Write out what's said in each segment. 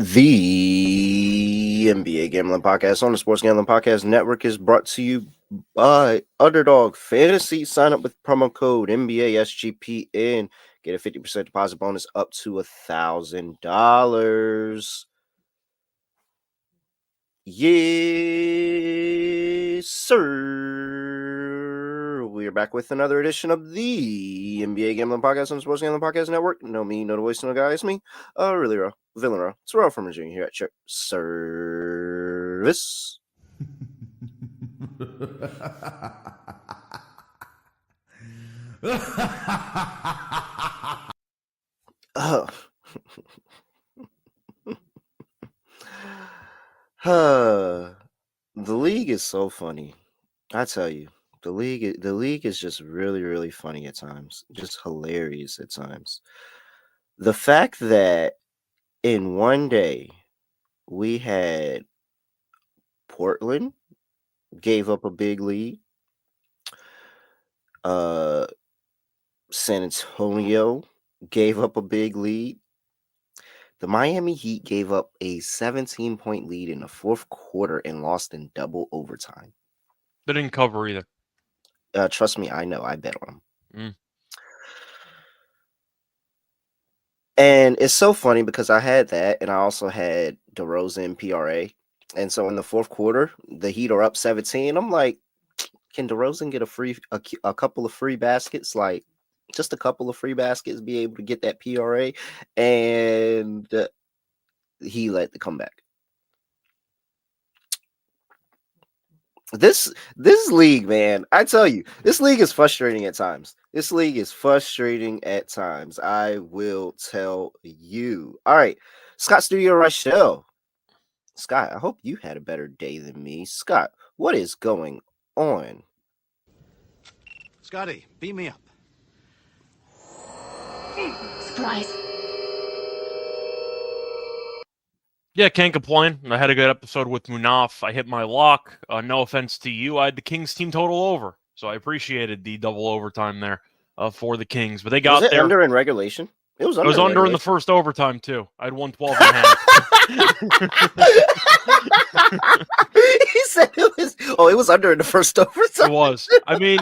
The NBA Gambling Podcast on the Sports Gambling Podcast Network is brought to you by Underdog Fantasy. Sign up with promo code NBA SGPN. Get a 50% deposit bonus up to $1,000. Yes, sir. We are back with another edition of the NBA Gambling Podcast on the Sports Gambling Podcast Network. No me, no the voice, no the guy. It's me, really raw, villain raw. It's Terrell Furman Jr. here at your service. The league is so funny. I tell you, the league is just really, really funny at times. Just hilarious at times. The fact that in one day we had Portland gave up a big lead. San Antonio gave up a big lead. The Miami Heat gave up a 17-point lead in the fourth quarter and lost in double overtime. They didn't cover either. Trust me, I know. I bet on them. Mm. And it's so funny because I had that, and I also had DeRozan PRA. And so in the fourth quarter, the Heat are up 17. I'm like, can DeRozan get a couple of free baskets? Like, just a couple of free baskets, be able to get that PRA? And he let the comeback. This league, man, I tell you, this league is frustrating at times. I will tell you. All right, Scott Studio Reichel. Scott, I hope you had a better day than me. Scott, what is going on? Scotty, beat me up. Surprise. Yeah, can't complain. I had a good episode with Munaf. I hit my lock. No offense to you. I had the Kings team total over. So I appreciated the double overtime there for the Kings. But they got was it there. Under in regulation? It was under in the first overtime, too. I had 112.5. He said it was under in the first overtime. It was. I mean,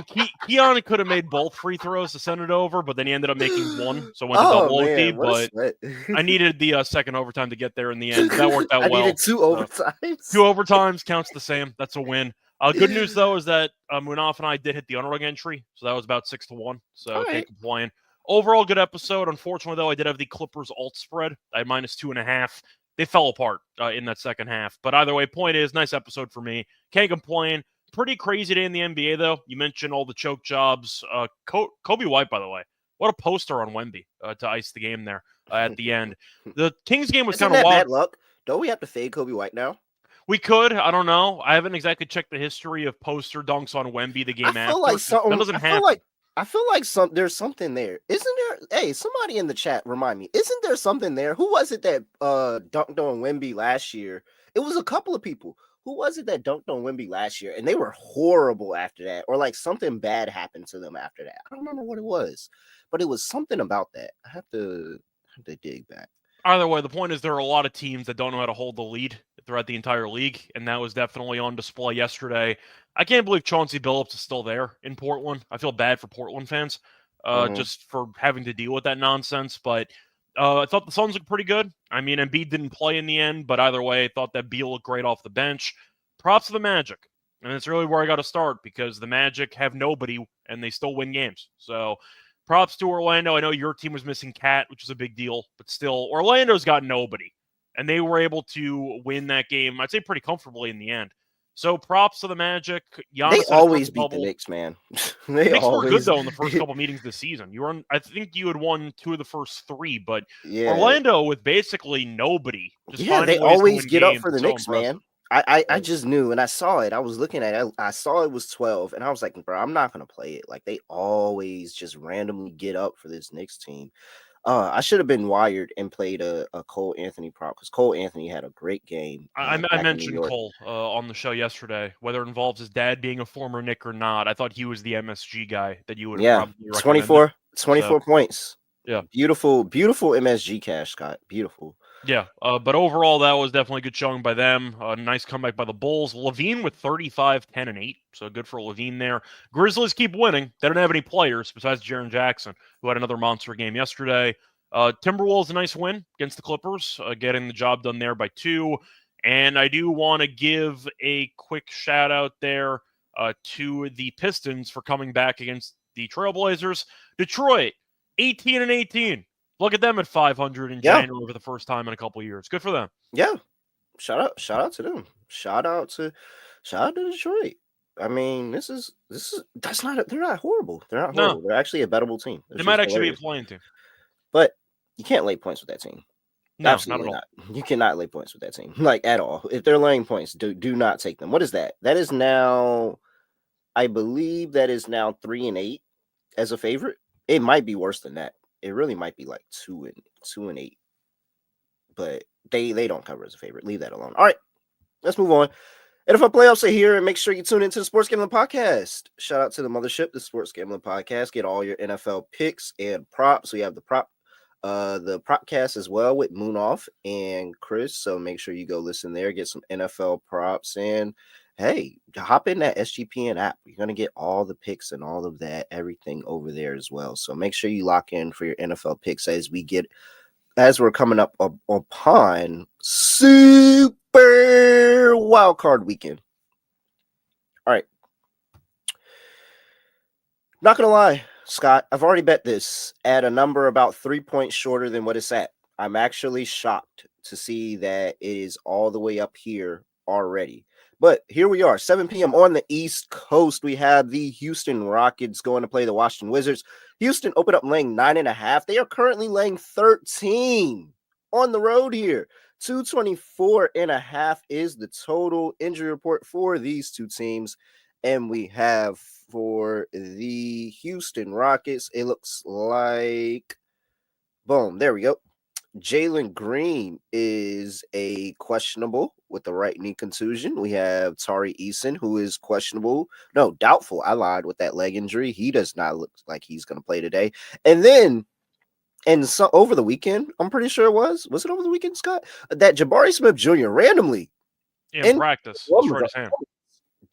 Keon could have made both free throws to send it over, but then he ended up making one, so went to double OT. But I needed the second overtime to get there in the end. That worked out well. I needed two overtimes. Two overtimes counts the same. That's a win. Good news, though, is that Munaf and I did hit the underdog entry, so that was about 6-1, so can't complain. Overall, good episode. Unfortunately, though, I did have the Clippers alt spread. I had -2.5. They fell apart in that second half. But either way, point is, nice episode for me. Can't complain. Pretty crazy day in the NBA, though. You mentioned all the choke jobs. Kobe White, by the way. What a poster on Wemby to ice the game there at the end. The Kings game was kind of wild. Bad luck? Don't we have to fade Kobe White now? We could. I don't know. I haven't exactly checked the history of poster dunks on Wemby the game after. That doesn't happen. I feel like there's something there. Isn't there? Hey, somebody in the chat, remind me. Isn't there something there? Who was it that dunked on Wemby last year? It was a couple of people. Who was it that dunked on Wemby last year? And they were horrible after that. Or like something bad happened to them after that. I don't remember what it was. But it was something about that. I have to dig back. Either way, the point is there are a lot of teams that don't know how to hold the lead throughout the entire league, and that was definitely on display yesterday. I can't believe Chauncey Billups is still there in Portland. I feel bad for Portland fans just for having to deal with that nonsense, but I thought the Suns looked pretty good. I mean, Embiid didn't play in the end, but either way, I thought that Beal looked great off the bench. Props to the Magic, and it's really where I got to start because the Magic have nobody, and they still win games. So props to Orlando. I know your team was missing Cat, which is a big deal, but still, Orlando's got nobody. And they were able to win that game, I'd say, pretty comfortably in the end. So props to the Magic. Giannis they always beat the Knicks, man. They were good, though, in the first couple meetings this season. I think you had won 2 of the first 3, but Orlando with basically nobody. They always get up for the Knicks, man. I just knew, and I saw it. I was looking at it. I saw it was 12, and I was like, bro, I'm not going to play it. Like, they always just randomly get up for this Knicks team. I should have been wired and played a Cole Anthony prop because Cole Anthony had a great game. I mentioned Cole on the show yesterday, whether it involves his dad being a former Knick or not. I thought he was the MSG guy that you would have probably recommended. 24 points. Yeah. Beautiful MSG cash, Scott. Beautiful. Yeah, but overall, that was definitely a good showing by them. A nice comeback by the Bulls. Levine with 35, 10, and 8. So good for Levine there. Grizzlies keep winning. They don't have any players besides Jaren Jackson, who had another monster game yesterday. Timberwolves, a nice win against the Clippers, getting the job done there by 2. And I do want to give a quick shout out there to the Pistons for coming back against the Trailblazers. Detroit, 18 and 18. Look at them at 500 in January for the first time in a couple of years. Good for them. Yeah. Shout out to them. Shout out to Detroit. I mean, they're not horrible. They're not horrible. No. They're actually a bettable team. They might actually be a playing team. But you can't lay points with that team. No, Absolutely not at all. You cannot lay points with that team, like at all. If they're laying points, do not take them. What is that? That is now, I believe that is now 3-8 as a favorite. It might be worse than that. It really might be like 2-8. But they don't cover as a favorite. Leave that alone. All right, let's move on. NFL playoffs are here, and make sure you tune into the Sports Gambling Podcast. Shout out to the mothership, the Sports Gambling Podcast. Get all your NFL picks and props. We have the Propcast as well with Munaf and Chris. So make sure you go listen there, get some NFL props, and hey, hop in that SGPN app. You're gonna get all the picks and all of that, everything over there as well. So make sure you lock in for your NFL picks as we're coming up upon Super Wild Card Weekend. All right. Not gonna lie, Scott, I've already bet this at a number about 3 points shorter than what it's at. I'm actually shocked to see that it is all the way up here already. But here we are, 7 p.m. on the East Coast. We have the Houston Rockets going to play the Washington Wizards. Houston opened up laying 9.5. They are currently laying 13 on the road here. 224.5 is the total injury report for these two teams. And we have for the Houston Rockets, it looks like, boom, there we go. Jalen Green is a questionable with the right knee contusion. We have Tari Eason, who is questionable. No, doubtful. I lied with that leg injury. He does not look like he's going to play today. And so over the weekend, I'm pretty sure it was it over the weekend, Scott? That Jabari Smith Jr. randomly in practice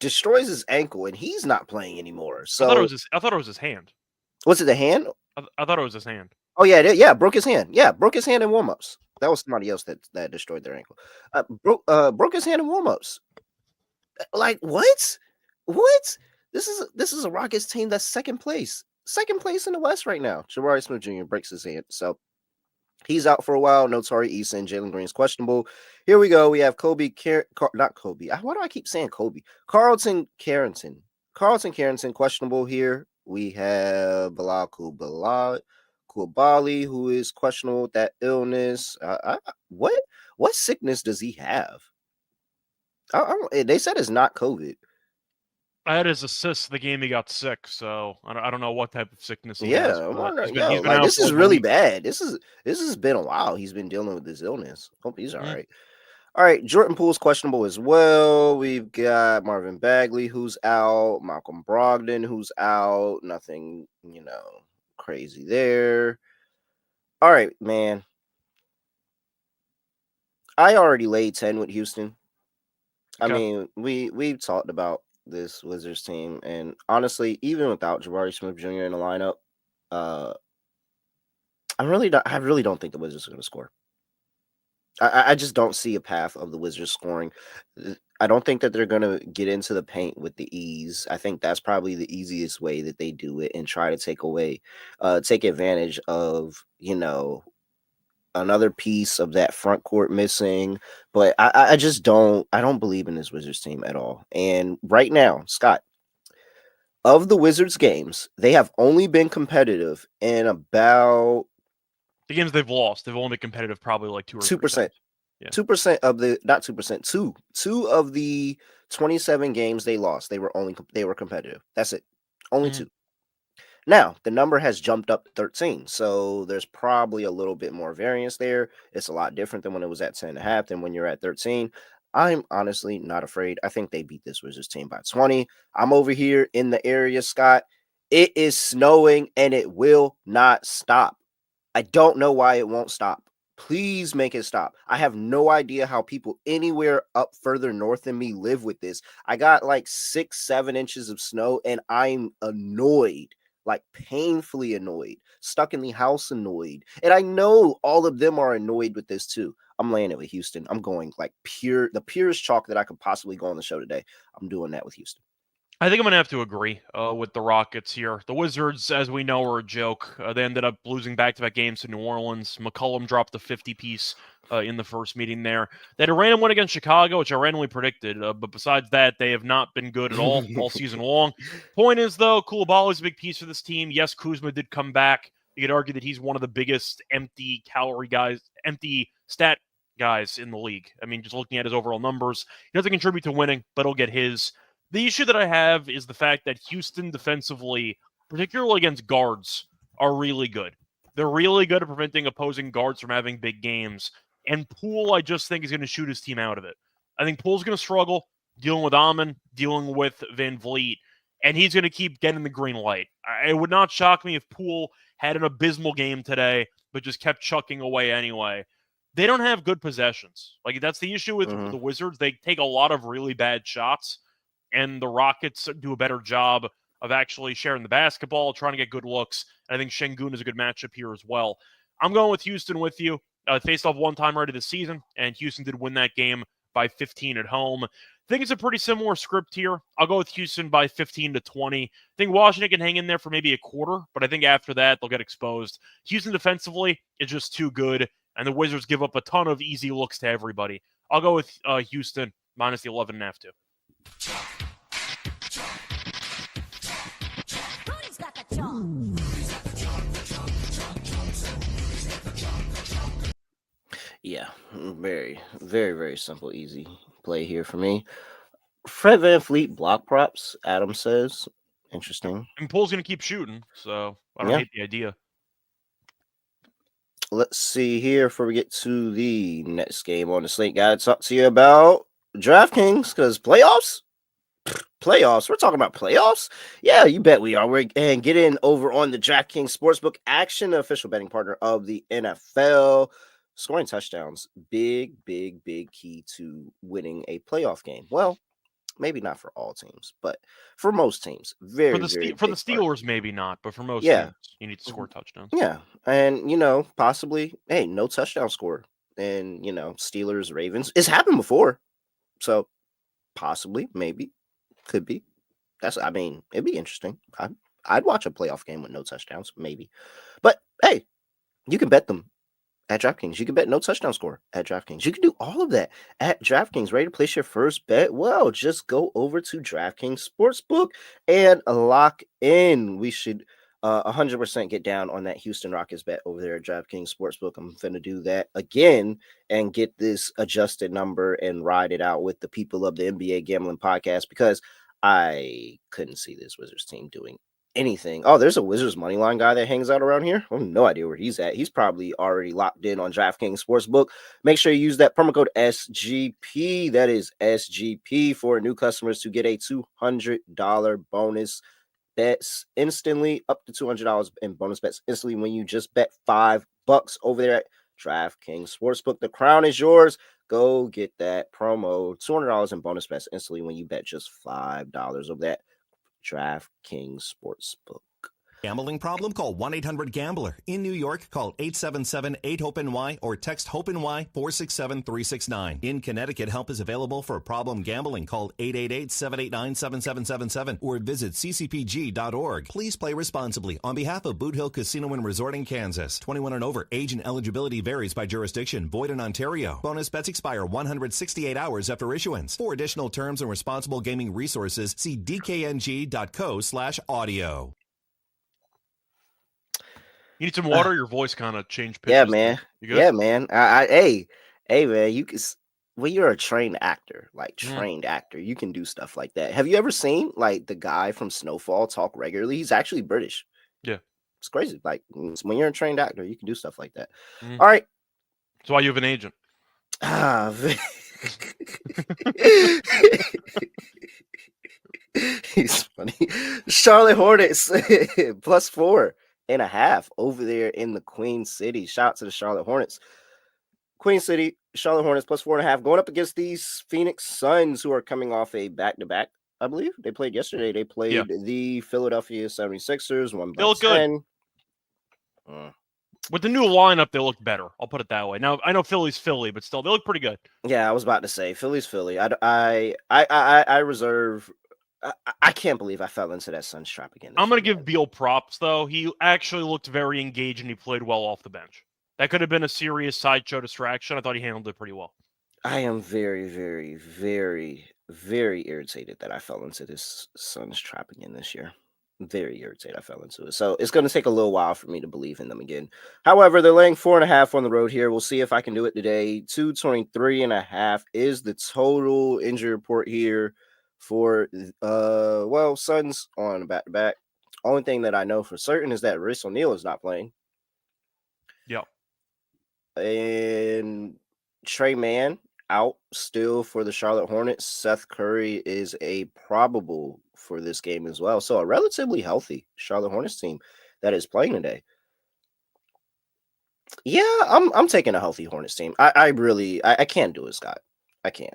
destroys his ankle, and he's not playing anymore. So I thought it was his hand. Was it the hand? I thought it was his hand. Oh yeah, broke his hand. Yeah, broke his hand in warmups. That was somebody else that destroyed their ankle. Broke his hand in warmups. Like what? What? This is a Rockets team that's second place in the West right now. Jabari Smith Jr. breaks his hand, so he's out for a while. No Tari Eason. Jalen Green's questionable. Here we go. We have not Kobe. Why do I keep saying Kobe? Carlton Carrington questionable here. We have Bilal Koulibaly, who is questionable with that illness. What sickness does he have? They said it's not COVID. I had his assist the game he got sick, so I don't know what type of sickness he has. He's been out. This is really bad. This has been a while. He's been dealing with this illness. Hope he's all right. All right, Jordan Poole's questionable as well. We've got Marvin Bagley, who's out. Malcolm Brogdon, who's out. Nothing, crazy there. All right, man. I already laid 10 with Houston. Okay. I mean, we've talked about this Wizards team, and honestly, even without Jabari Smith Jr. in the lineup, I really don't think the Wizards are going to score. I just don't see a path of the Wizards scoring. I don't think that they're going to get into the paint with the ease. I think that's probably the easiest way that they do it and try to take advantage of, another piece of that front court missing. But I just don't believe in this Wizards team at all. And right now, Scott, of the Wizards games, they have only been competitive in about the games they've lost. They've only been competitive probably like 2%. 2% of the not 2%. Two of the 27 games they lost, they were competitive. That's it. Only 2. Now, the number has jumped up to 13, so there's probably a little bit more variance there. It's a lot different than when it was at 10.5 than when you're at 13. I'm honestly not afraid. I think they beat this Wizards team by 20. I'm over here in the area, Scott. It is snowing, and it will not stop. I don't know why it won't stop. Please make it stop. I have no idea how people anywhere up further north than me live with this. I got like 6-7 inches of snow and I'm annoyed, like painfully annoyed, stuck in the house annoyed. And I know all of them are annoyed with this too. I'm laying it with Houston. I'm going like the purest chalk that I could possibly go on the show today. I'm doing that with Houston. I think I'm going to have to agree with the Rockets here. The Wizards, as we know, are a joke. They ended up losing back-to-back games to New Orleans. McCollum dropped a 50-piece in the first meeting there. They had a random win against Chicago, which I randomly predicted. But besides that, they have not been good at all season long. Point is, though, Koulibaly is a big piece for this team. Yes, Kuzma did come back. You could argue that he's one of the biggest empty stat guys in the league. I mean, just looking at his overall numbers, he doesn't contribute to winning, but he'll get his. The issue that I have is the fact that Houston defensively, particularly against guards, are really good. They're really good at preventing opposing guards from having big games. And Poole, I just think, is going to shoot his team out of it. I think Poole's going to struggle dealing with Amon, dealing with Van Vliet, and he's going to keep getting the green light. It would not shock me if Poole had an abysmal game today, but just kept chucking away anyway. They don't have good possessions. Like, that's the issue with the Wizards. They take a lot of really bad shots. And the Rockets do a better job of actually sharing the basketball, trying to get good looks. And I think Şengün is a good matchup here as well. I'm going with Houston with you. Faced off one time already this season, and Houston did win that game by 15 at home. I think it's a pretty similar script here. I'll go with Houston by 15-20. I think Washington can hang in there for maybe a quarter, but I think after that, they'll get exposed. Houston defensively is just too good, and the Wizards give up a ton of easy looks to everybody. I'll go with Houston minus the 11.5 too. Yeah, very, very, very simple, easy play here for me. Fred VanVleet block props, Adam says. Interesting. And Poole's going to keep shooting, so I don't hate the idea. Let's see here before we get to the next game on the slate. Got to talk to you about DraftKings because playoffs. We're talking about playoffs. Yeah, you bet we are. And get in over on the DraftKings Sportsbook action, the official betting partner of the NFL. Scoring touchdowns, big key to winning a playoff game. Well, maybe not for all teams, but for most teams, for the Steelers, maybe not, but for most teams, you need to score touchdowns. Yeah, and possibly, no touchdown score, and Steelers, Ravens. It's happened before, so possibly, maybe, could be. It'd be interesting. I'd watch a playoff game with no touchdowns, maybe, but hey, you can bet them at DraftKings. You can bet no touchdown score at DraftKings. You can do all of that at DraftKings. Ready to place your first bet? Well, just go over to DraftKings Sportsbook and lock in. We should 100% get down on that Houston Rockets bet over there at DraftKings Sportsbook. I'm going to do that again and get this adjusted number and ride it out with the people of the NBA Gambling Podcast because I couldn't see this Wizards team doing anything. Oh, there's a Wizards money line guy that hangs out around here. I have no idea where he's at. He's probably already locked in on DraftKings Sportsbook. Make sure you use that promo code SGP. That is SGP for new customers to get a $200 bonus bets instantly, up to $200 in bonus bets instantly when you just bet $5 over there at DraftKings Sportsbook. The crown is yours. Go get that promo, $200 in bonus bets instantly when you bet just $5 over that DraftKings Sportsbook. Gambling problem? Call 1-800-GAMBLER. In New York, call 877-8-HOPENY or text HOPENY 467-369. In Connecticut, help is available for problem gambling. Call 888-789-7777 or visit ccpg.org. Please play responsibly. On behalf of Boot Hill Casino and Resort in Kansas, 21 and over. Age and eligibility varies by jurisdiction. Void in Ontario. Bonus bets expire 168 hours after issuance. For additional terms and responsible gaming resources, see dkng.co/audio. You need some water? Your voice kind of changed pitches. Yeah, man. You good? Yeah, man. Hey, man, you can. When you're a trained actor, you can do stuff like that. Have you ever seen like the guy from Snowfall talk regularly? He's actually British. Yeah, it's crazy. Like when you're a trained actor, you can do stuff like that. All right. That's why you have an agent. He's funny. Charlotte Hornets +4.5 over there in the Queen City. Shout out to the Charlotte Hornets. Queen City, Charlotte Hornets plus 4.5 going up against these Phoenix Suns who are coming off a back-to-back. I believe they played yesterday. They played the Philadelphia 76ers, won They by look 10. good. With the new lineup, they look better. I'll put it that way. Now, I know Philly's Philly, but still, they look pretty good. Yeah, I was about to say Philly's Philly. I reserve. I can't believe I fell into that Suns trap again. I'm going to give Beal props, though. He actually looked very engaged, and he played well off the bench. That could have been a serious sideshow distraction. I thought he handled it pretty well. I am very, very, very, very irritated that I fell into this Suns trap again this year. Very irritated I fell into it. So it's going to take a little while for me to believe in them again. However, they're laying 4.5 on the road here. We'll see if I can do it today. 223.5 is the total injury report here for Suns on back-to-back. Only thing that I know for certain is that Royce O'Neal is not playing. Yep. And Trey Mann out still for the Charlotte Hornets. Seth Curry is a probable for this game as well. So a relatively healthy Charlotte Hornets team that is playing today. Yeah, I'm taking a healthy Hornets team. I can't do it, Scott. I can't.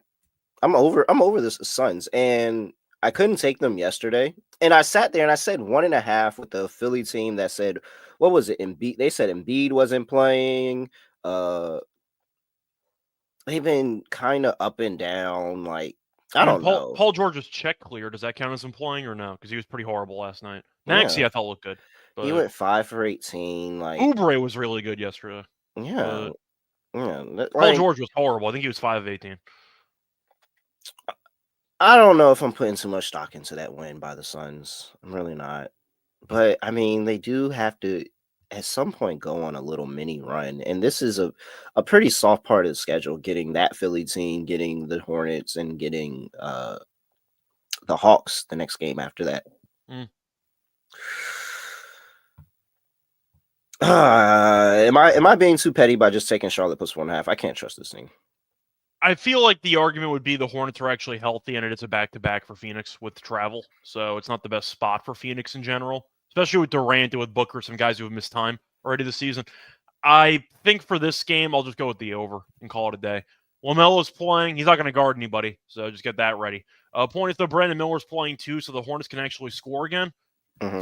I'm over this Suns, and I couldn't take them yesterday. And I sat there and I said 1.5 with the Philly team that said, what was it? Embiid. They said Embiid wasn't playing. They've been kind of up and down. Like, I don't know. Paul George's check clear. Does that count as him playing or no? Because he was pretty horrible last night. Maxey, I thought looked good. He went 5 for 18. Like, Oubre was really good yesterday. Yeah. Paul George was horrible. I think he was 5 of 18. I don't know if I'm putting too much stock into that win by the Suns. I'm really not. But, I mean, they do have to, at some point, go on a little mini run. And this is a pretty soft part of the schedule, getting that Philly team, getting the Hornets, and getting the Hawks the next game after that. Am I being too petty by just taking Charlotte plus 1.5? I can't trust this thing. I feel like the argument would be the Hornets are actually healthy, and it is a back-to-back for Phoenix with travel. So it's not the best spot for Phoenix in general, especially with Durant and with Booker, some guys who have missed time already this season. I think for this game, I'll just go with the over and call it a day. LaMelo's playing. He's not going to guard anybody, so just get that ready. Point is, though, Brandon Miller's playing too, so the Hornets can actually score again.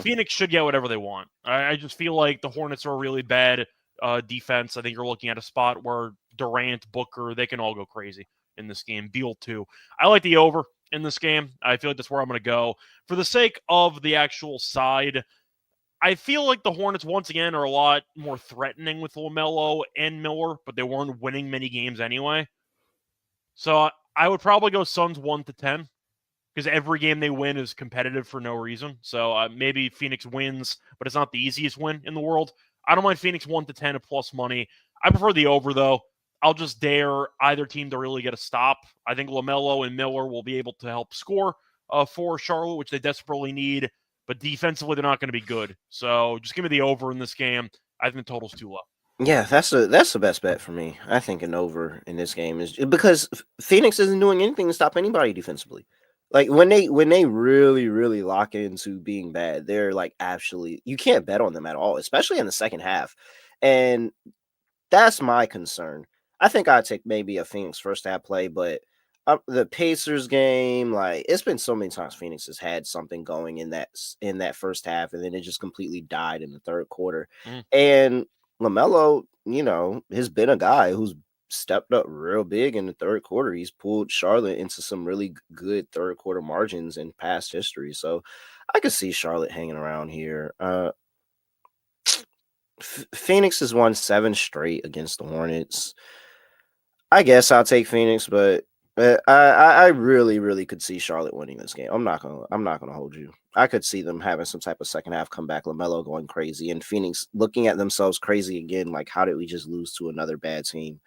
Phoenix should get whatever they want. I just feel like the Hornets are a really bad defense. I think you're looking at a spot where Durant, Booker, they can all go crazy in this game. Beal, too. I like the over in this game. I feel like that's where I'm going to go. For the sake of the actual side, I feel like the Hornets, once again, are a lot more threatening with LaMelo and Miller, but they weren't winning many games anyway. So I would probably go Suns 1-10. Because every game they win is competitive for no reason. So maybe Phoenix wins, but it's not the easiest win in the world. I don't mind Phoenix 1-10 at plus money. I prefer the over, though. I'll just dare either team to really get a stop. I think LaMelo and Miller will be able to help score for Charlotte, which they desperately need. But defensively, they're not going to be good. So just give me the over in this game. I think the total's too low. Yeah, that's the best bet for me. I think an over in this game is because Phoenix isn't doing anything to stop anybody defensively. Like when they really, really lock into being bad, they're like actually you can't bet on them at all, especially in the second half. And that's my concern. I think I'd take maybe a Phoenix first half play, but the Pacers game, like it's been so many times Phoenix has had something going in that first half, and then it just completely died in the third quarter. And LaMelo, has been a guy who's stepped up real big in the third quarter. He's pulled Charlotte into some really good third quarter margins in past history. So I could see Charlotte hanging around here. Phoenix has won 7 straight against the Hornets. I guess I'll take Phoenix, but I really, really could see Charlotte winning this game. I'm not gonna hold you. I could see them having some type of second half comeback, LaMelo going crazy, and Phoenix looking at themselves crazy again. Like, how did we just lose to another bad team?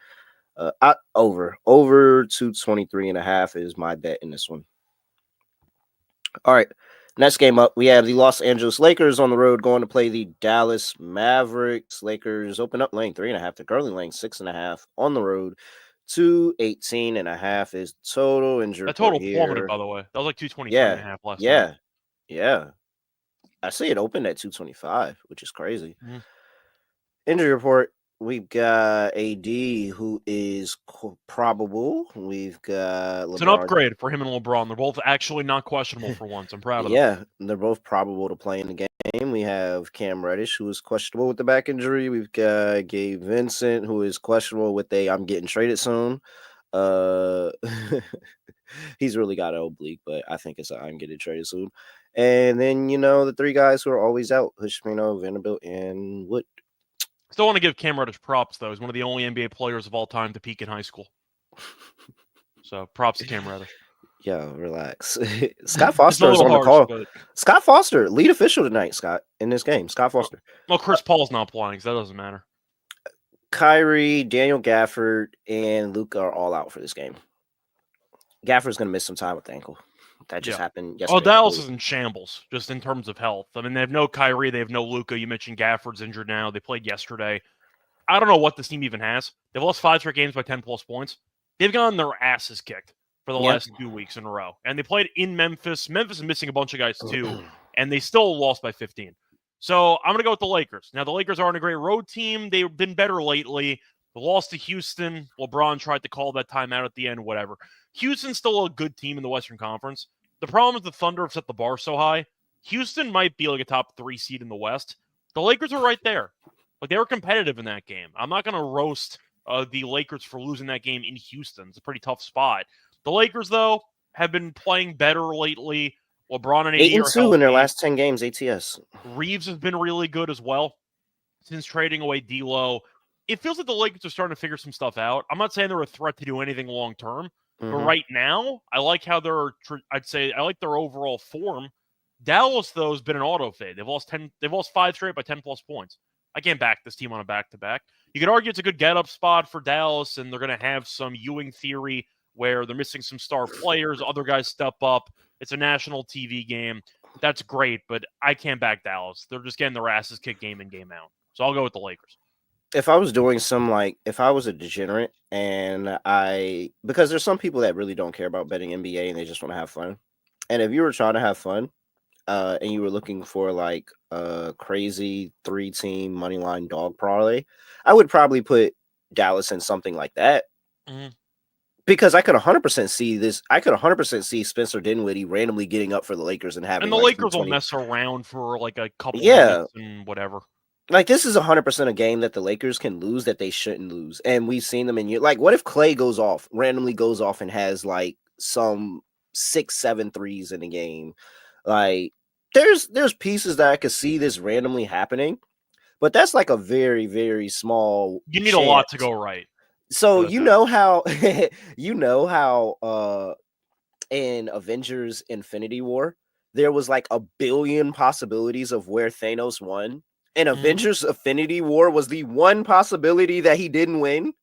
Over 223.5 is my bet in this one. All right, next game up, we have the Los Angeles Lakers on the road going to play the Dallas Mavericks. Lakers open up laying 3.5. They're currently laying 6.5 on the road. 218.5 is total injury. That total plummeted, by the way. That was like 223.5 last night. Yeah. I see it opened at 225, which is crazy. Injury report. We've got AD, who is probable. We've got LeBron. It's an upgrade for him and LeBron. They're both actually not questionable for once. I'm proud of them. Yeah, they're both probable to play in the game. We have Cam Reddish, who is questionable with the back injury. We've got Gabe Vincent, who is questionable with I'm getting traded soon. He's really got an oblique, but I think it's I'm getting traded soon. And then, the three guys who are always out, Hushmino, Vanderbilt, and Wood. Still want to give Cam Reddish props, though. He's one of the only NBA players of all time to peak in high school. So props to Cam Reddish. Yeah, relax. Scott Foster is on the call. But... Scott Foster, lead official tonight, Scott, in this game. Scott Foster. Well, Chris Paul's not playing, so that doesn't matter. Kyrie, Daniel Gafford, and Luka are all out for this game. Gafford's going to miss some time with the ankle. That just happened yesterday. Oh, Dallas is in shambles, just in terms of health. I mean, they have no Kyrie. They have no Luka. You mentioned Gafford's injured now. They played yesterday. I don't know what this team even has. They've lost 5 straight games by 10-plus points. They've gotten their asses kicked for the last 2 weeks in a row. And they played in Memphis. Memphis is missing a bunch of guys, too. And they still lost by 15. So I'm going to go with the Lakers. Now, the Lakers aren't a great road team. They've been better lately. The loss to Houston, LeBron tried to call that timeout at the end, whatever. Houston's still a good team in the Western Conference. The problem is the Thunder have set the bar so high. Houston might be like a top 3 seed in the West. The Lakers are right there. Like, they were competitive in that game. I'm not going to roast the Lakers for losing that game in Houston. It's a pretty tough spot. The Lakers, though, have been playing better lately. LeBron and AD 8-2 in their last 10 games, ATS. Reeves has been really good as well since trading away D'Lo. It feels like the Lakers are starting to figure some stuff out. I'm not saying they're a threat to do anything long-term, but right now, I like how I like their overall form. Dallas, though, has been an auto fade. They've lost 5 straight by 10-plus points. I can't back this team on a back-to-back. You could argue it's a good get-up spot for Dallas, and they're going to have some Ewing theory where they're missing some star players, other guys step up. It's a national TV game. That's great, but I can't back Dallas. They're just getting their asses kicked game in, game out. So I'll go with the Lakers. If I was doing if I was a degenerate because there's some people that really don't care about betting NBA and they just want to have fun. And if you were trying to have fun and you were looking for like a crazy 3-team money line dog parlay, I would probably put Dallas in something like that. Mm-hmm. Because I could 100% see this. I could 100% see Spencer Dinwiddie randomly getting up for the Lakers and having. And the Lakers will mess around for like a couple minutes and whatever. Like, this is 100% a game that the Lakers can lose that they shouldn't lose. And we've seen them like, what if Clay randomly goes off and has like some 6-7 threes in a game? Like, there's pieces that I could see this randomly happening, but that's like a very, very small. You need a lot to go right. So you know how in Avengers Infinity War, there was like a billion possibilities of where Thanos won. And Avengers Infinity War was the one possibility that he didn't win.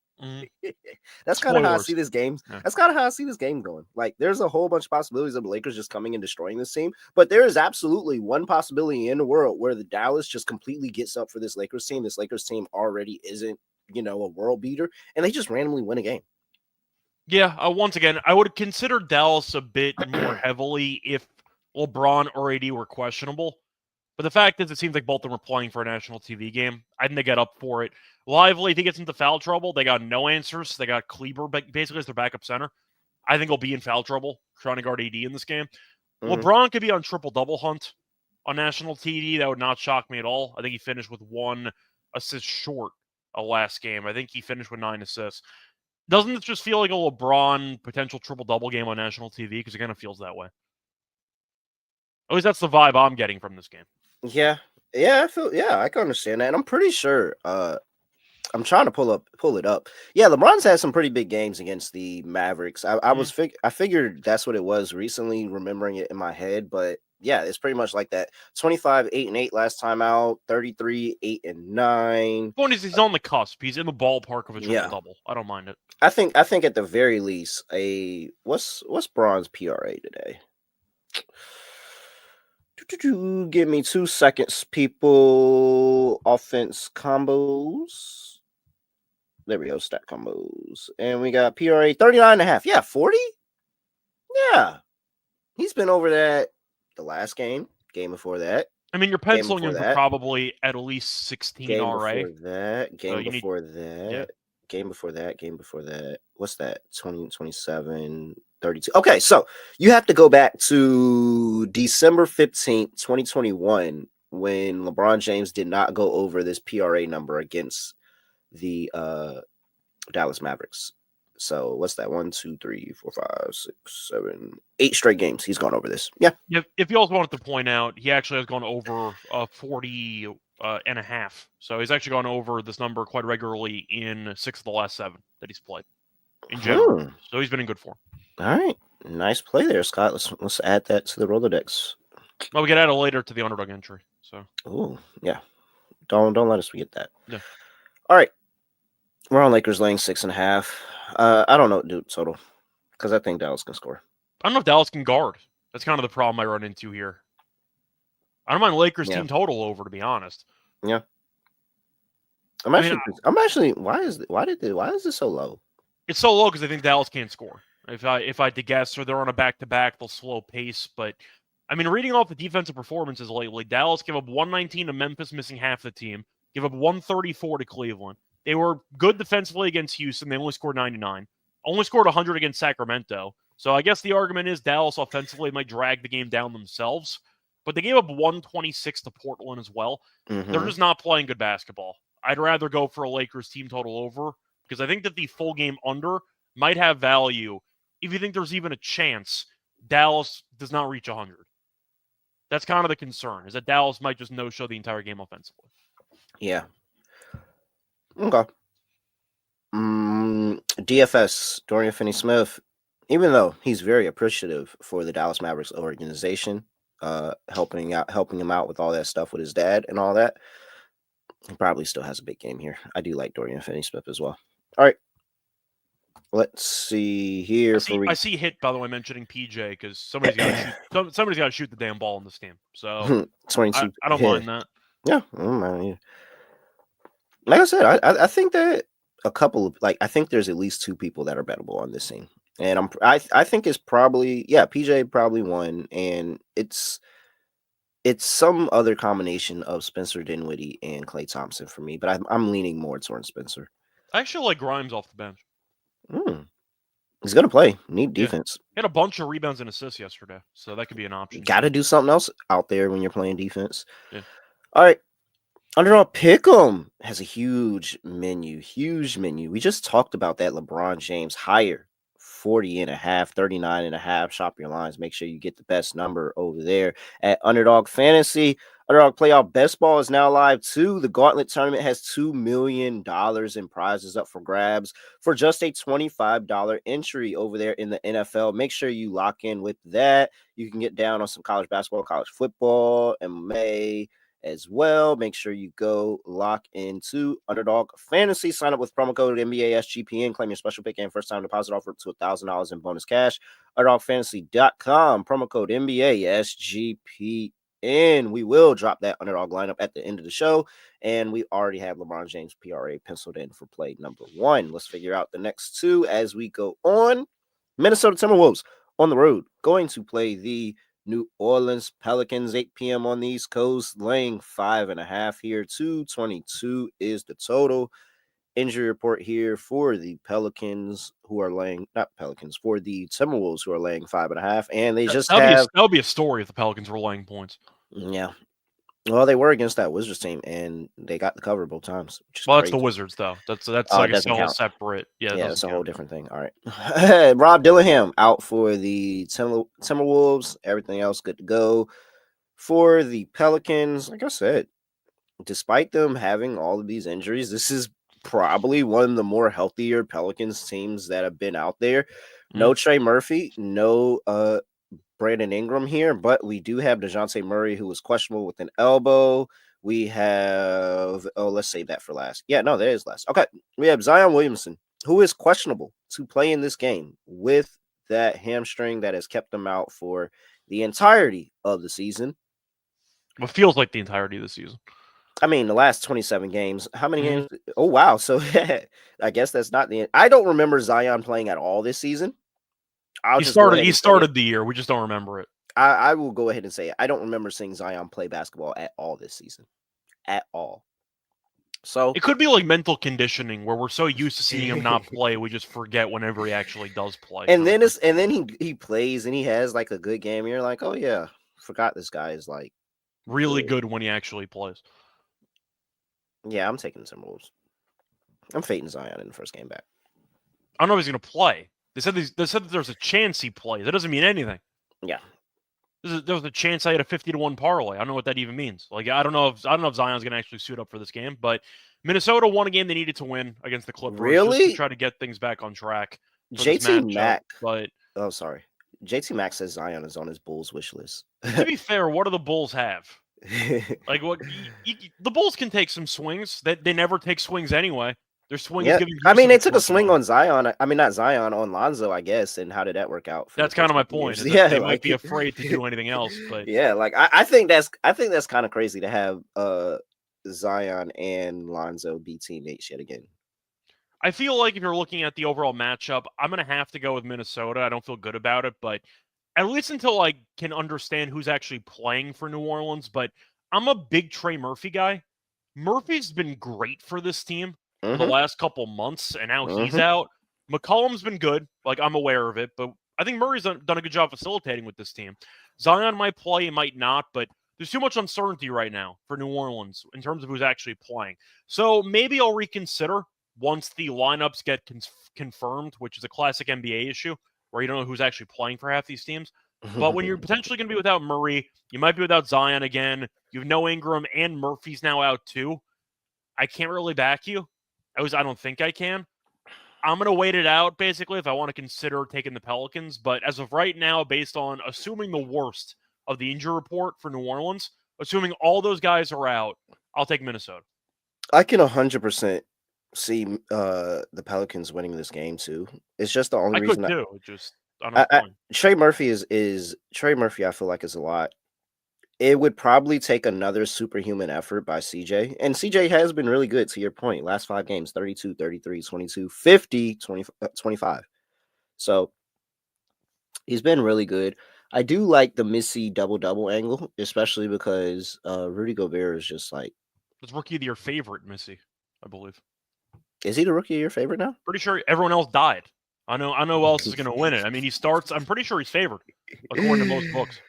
That's kind of how I see this game. Yeah. That's kind of how I see this game going. Like, there's a whole bunch of possibilities of the Lakers just coming and destroying this team. But there is absolutely one possibility in the world where the Dallas just completely gets up for this Lakers team. This Lakers team already isn't, a world beater, and they just randomly win a game. Yeah, once again, I would consider Dallas a bit more heavily if LeBron or AD were questionable. But the fact is, it seems like both of them are playing for a national TV game. I think they get up for it. Lively, if he gets into foul trouble, they got no answers. They got Kleber basically as their backup center. I think he'll be in foul trouble trying to guard AD in this game. LeBron could be on triple-double hunt on national TV. That would not shock me at all. I think he finished with 1 assist short last game. I think he finished with 9 assists. Doesn't it just feel like a LeBron potential triple-double game on national TV? Because it kind of feels that way. At least that's the vibe I'm getting from this game. Yeah, I can understand that. And I'm pretty sure I'm trying to pull it up. Yeah, LeBron's had some pretty big games against the Mavericks. I figured that's what it was recently, remembering it in my head, but yeah, it's pretty much like that. 25, 8-8 last time out, 33, 8-9. Point is, he's on the cusp. He's in the ballpark of a triple-double. I don't mind it. I think at the very least, what's Bron's PRA today? Give me 2 seconds, people. Offense combos. There we go, stat combos. And we got PRA 39.5. Yeah, 40? Yeah. He's been over that the last game before that, I mean, you're Game penciling before in for that. probably at least 16 Game RA. before that. Game you need- before that. yeah. Game before that. Game before that. What's that? 20, 27, 32. Okay, so you have to go back to December 15th, 2021, when LeBron James did not go over this PRA number against the Dallas Mavericks. So what's that? 1, 2, 3, 4, 5, 6, 7, 8 straight games. He's gone over this. Yeah. If you also wanted to point out, he actually has gone over 40 and a half. So he's actually gone over this number quite regularly in 6 of the last 7 that he's played in general. So he's been in good form. All right. Nice play there, Scott. Let's add that to the Rolodex. Well, we can add it later to the underdog entry. So. Oh, yeah. Don't let us forget that. Yeah. All right. We're on Lakers laying 6.5. I don't know, dude, total, because I think Dallas can score. I don't know if Dallas can guard. That's kind of the problem I run into here. I don't mind Lakers team total over, to be honest. Yeah. I'm actually. Why is this so low? It's so low because I think Dallas can't score. If I had to guess, or they're on a back-to-back, they'll slow pace. But I mean, reading off the defensive performances lately, Dallas gave up 119 to Memphis, missing half the team. Give up 134 to Cleveland. They were good defensively against Houston. They only scored 99. Only scored 100 against Sacramento. So I guess the argument is Dallas offensively might drag the game down themselves. But they gave up 126 to Portland as well. Mm-hmm. They're just not playing good basketball. I'd rather go for a Lakers team total over because I think that the full game under might have value if you think there's even a chance Dallas does not reach 100. That's kind of the concern, is that Dallas might just no-show the entire game offensively. Yeah. Okay. DFS, Dorian Finney-Smith, even though he's very appreciative for the Dallas Mavericks organization, helping him out with all that stuff with his dad and all that, he probably still has a big game here. I do like Dorian Finney-Smith as well. All right. Let's see here. I see Hit, by the way, mentioning PJ because somebody's got to shoot the damn ball in this team. So 22. I don't mind that. Yeah, I don't mind either. Like I said, I think that I think there's at least 2 people that are bettable on this team, and I think it's probably PJ probably one, and it's some other combination of Spencer Dinwiddie and Klay Thompson for me, but I'm leaning more towards Spencer. I actually like Grimes off the bench. He's gonna play. Need defense. He had a bunch of rebounds and assists yesterday, so that could be an option. Got to do something else out there when you're playing defense. Yeah. All right. Underdog Pick'em has a huge menu. We just talked about that LeBron James higher, 40.5, 39.5. Shop your lines. Make sure you get the best number over there at Underdog Fantasy. Underdog Playoff Best Ball is now live too. The Gauntlet Tournament has $2 million in prizes up for grabs for just a $25 entry over there in the NFL. Make sure you lock in with that. You can get down on some college basketball, college football, MMA as well. Make sure you go lock into Underdog Fantasy. Sign up with promo code NBA SGPN. Claim your special pick and first time deposit offer up to $1,000 in bonus cash. UnderdogFantasy.com. Promo code NBA SGPN. We will drop that underdog lineup at the end of the show. And we already have LeBron James PRA penciled in for play number 1. Let's figure out the next 2 as we go on. Minnesota Timberwolves on the road, going to play the New Orleans Pelicans, 8 p.m. on the East Coast, laying 5.5 here. 222 is the total. Injury report here for the Pelicans, for the Timberwolves, who are laying 5.5, and they that would be a story if the Pelicans were laying points. Yeah. Well, they were against that Wizards team, and they got the cover both times. Well, that's the Wizards, though. That's like a whole separate. Yeah, that's a whole different thing. All right. Rob Dillingham out for the Timberwolves. Everything else good to go for the Pelicans. Like I said, despite them having all of these injuries, this is probably one of the more healthier Pelicans teams that have been out there. No Trey Murphy, no Brandon Ingram here, but we do have DeJounte Murray, who was questionable with an elbow. We have, let's save that for last. Yeah, no, that is last. Okay, we have Zion Williamson, who is questionable to play in this game with that hamstring that has kept him out for the entirety of the season. What feels like the entirety of the season. I mean, the last 27 games. How many games? Oh, wow. So I guess that's not the end. I don't remember Zion playing at all this season. He started the year. We just don't remember it. I will go ahead and say it. I don't remember seeing Zion play basketball at all this season. At all. So It could be like mental conditioning where we're so used to seeing him not play, we just forget whenever he actually does play. and then he plays and he has like a good game. You're like, oh yeah, forgot this guy is like really good when he actually plays. Yeah, I'm taking the Timberwolves. I'm fading Zion in the first game back. I don't know if he's going to play. They said that there's a chance he plays. That doesn't mean anything. Yeah. There was a chance I had a 50-1 parlay. I don't know what that even means. Like I don't know if Zion's going to actually suit up for this game, but Minnesota won a game they needed to win against the Clippers. Really? Just to try to get things back on track. JT Mack. But sorry. JT Mack says Zion is on his Bulls wish list. To be fair, what do the Bulls have? Like what? The Bulls can take some swings. They never take swings anyway. Their swing is giving. I mean, they took a swing on Zion. I mean, not Zion, on Lonzo, I guess. And how did that work out? That's kind of my point. Yeah, they might be afraid to do anything else. But yeah, like I think that's kind of crazy to have Zion and Lonzo be teammates yet again. I feel like if you're looking at the overall matchup, I'm going to have to go with Minnesota. I don't feel good about it, but at least until I can understand who's actually playing for New Orleans. But I'm a big Trey Murphy guy. Murphy's been great for this team for the last couple months, and now he's out. McCollum's been good. Like, I'm aware of it, but I think Murray's done a good job facilitating with this team. Zion might play, might not, but there's too much uncertainty right now for New Orleans in terms of who's actually playing. So maybe I'll reconsider once the lineups get confirmed, which is a classic NBA issue where you don't know who's actually playing for half these teams. But when you're potentially going to be without Murray, you might be without Zion again. You have no Ingram, and Murphy's now out too. I can't really back you. I don't think I can. I'm going to wait it out, basically, if I want to consider taking the Pelicans. But as of right now, based on assuming the worst of the injury report for New Orleans, assuming all those guys are out, I'll take Minnesota. I can 100% see the Pelicans winning this game, too. It's just the only reason. I could, too. Trey Murphy is Trey Murphy, I feel like, is a lot. It would probably take another superhuman effort by CJ. And CJ has been really good, to your point. Last 5 games, 32, 33, 22, 50, 25. So he's been really good. I do like the Missy double-double angle, especially because Rudy Gobert is just like... It's Rookie of the Year favorite, Missy, I believe. Is he the Rookie of the Year favorite now? Pretty sure everyone else died. I know who else is going to win it. I mean, he starts... I'm pretty sure he's favored, according to most books.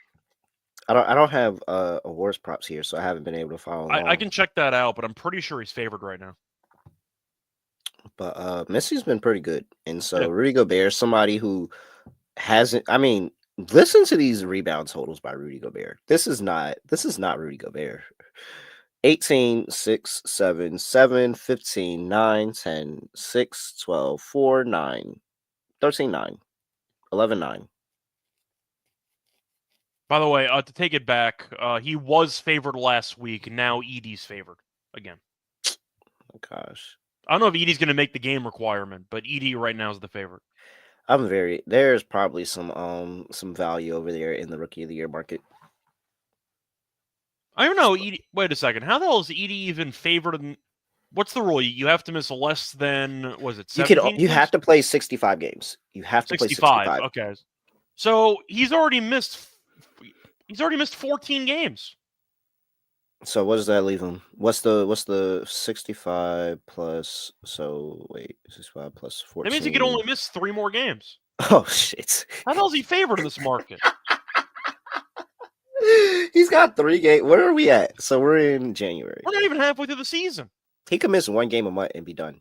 I don't have awards props here, so I haven't been able to follow along. I can check that out, but I'm pretty sure he's favored right now. But Missy's been pretty good. And so Rudy Gobert, somebody who hasn't... I mean, listen to these rebound totals by Rudy Gobert. This is not Rudy Gobert. 18, 6, 7, 7, 15, 9, 10, 6, 12, 4, 9, 13, 9, 11, 9. By the way, to take it back, he was favored last week. Now Edey's favored again. Oh, gosh. I don't know if Edey's going to make the game requirement, but Edey right now is the favorite. There's probably some value over there in the Rookie of the Year market. I don't know. Edey, wait a second. How the hell is Edey even favored? What's the rule? You have to miss less than, was it 17? You have to play 65 games. You have to play 65. Okay. So he's already missed 14 games. So what does that leave him? What's the 65 plus? So wait, 65 plus 14. That means he could only miss 3 more games. Oh shit! How the hell is he favored in this market? He's got 3 games. Where are we at? So we're in January. We're not even halfway through the season. He could miss 1 game a month and be done.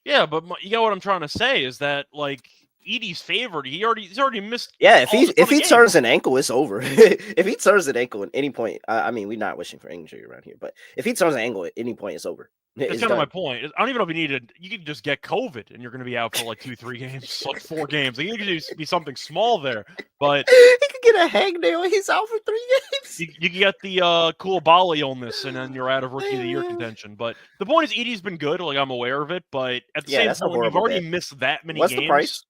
Yeah, but you know what I'm trying to say is that like Edey's favored. He's already missed. Yeah, if he turns an ankle, it's over. If he turns an ankle at any point, I mean, we're not wishing for injury around here, but if he turns an ankle at any point, it's over. That's kind of my point. I don't even know if you could just get COVID and you're going to be out for like 2-3 games, like 4 games. Like, it could just be something small there, but he could get a hangnail and he's out for 3 games. You can get the Koulibaly illness and then you're out of Rookie of the Year contention. But the point is, Edey's been good. Like, I'm aware of it, but at the same time, you've already missed that many games. What's the price?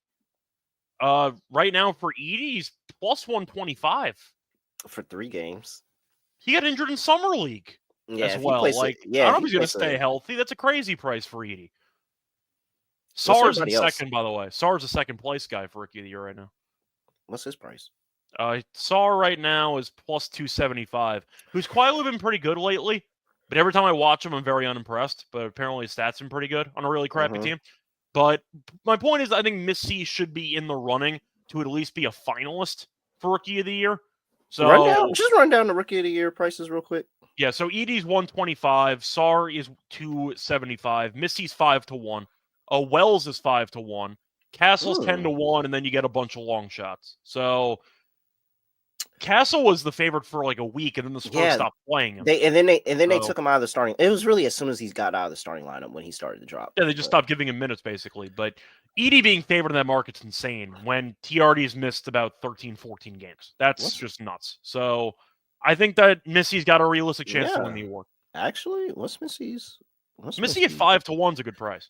Right now for Edey, he's plus 125 for 3 games. He got injured in summer league as well. I don't know if he's going to stay healthy. That's a crazy price for Edey. Sarr's in second, by the way. Sarr's a second place guy for Rookie of the Year right now. What's his price? Sar right now is plus 275, who's quietly been pretty good lately. But every time I watch him, I'm very unimpressed. But apparently his stats have been pretty good on a really crappy team. But my point is, I think Missy should be in the running to at least be a finalist for Rookie of the Year. So run down the Rookie of the Year prices real quick. Yeah, so Edie's 125, Sar is 275, Missy's 5-1, Wells is 5-1, Castle's 10-1, and then you get a bunch of long shots. So Castle was the favorite for like a week, and then the Spurs stopped playing him. They took him out of the starting. It was really as soon as he got out of the starting lineup when he started to drop. Yeah, they just stopped giving him minutes basically. But Edie being favored in that market's insane when TRD's missed about 13, 14 games. That's just nuts. So I think that Missy's got a realistic chance to win the award. Actually, what's Missy's? Missy at 5-1 is a good price.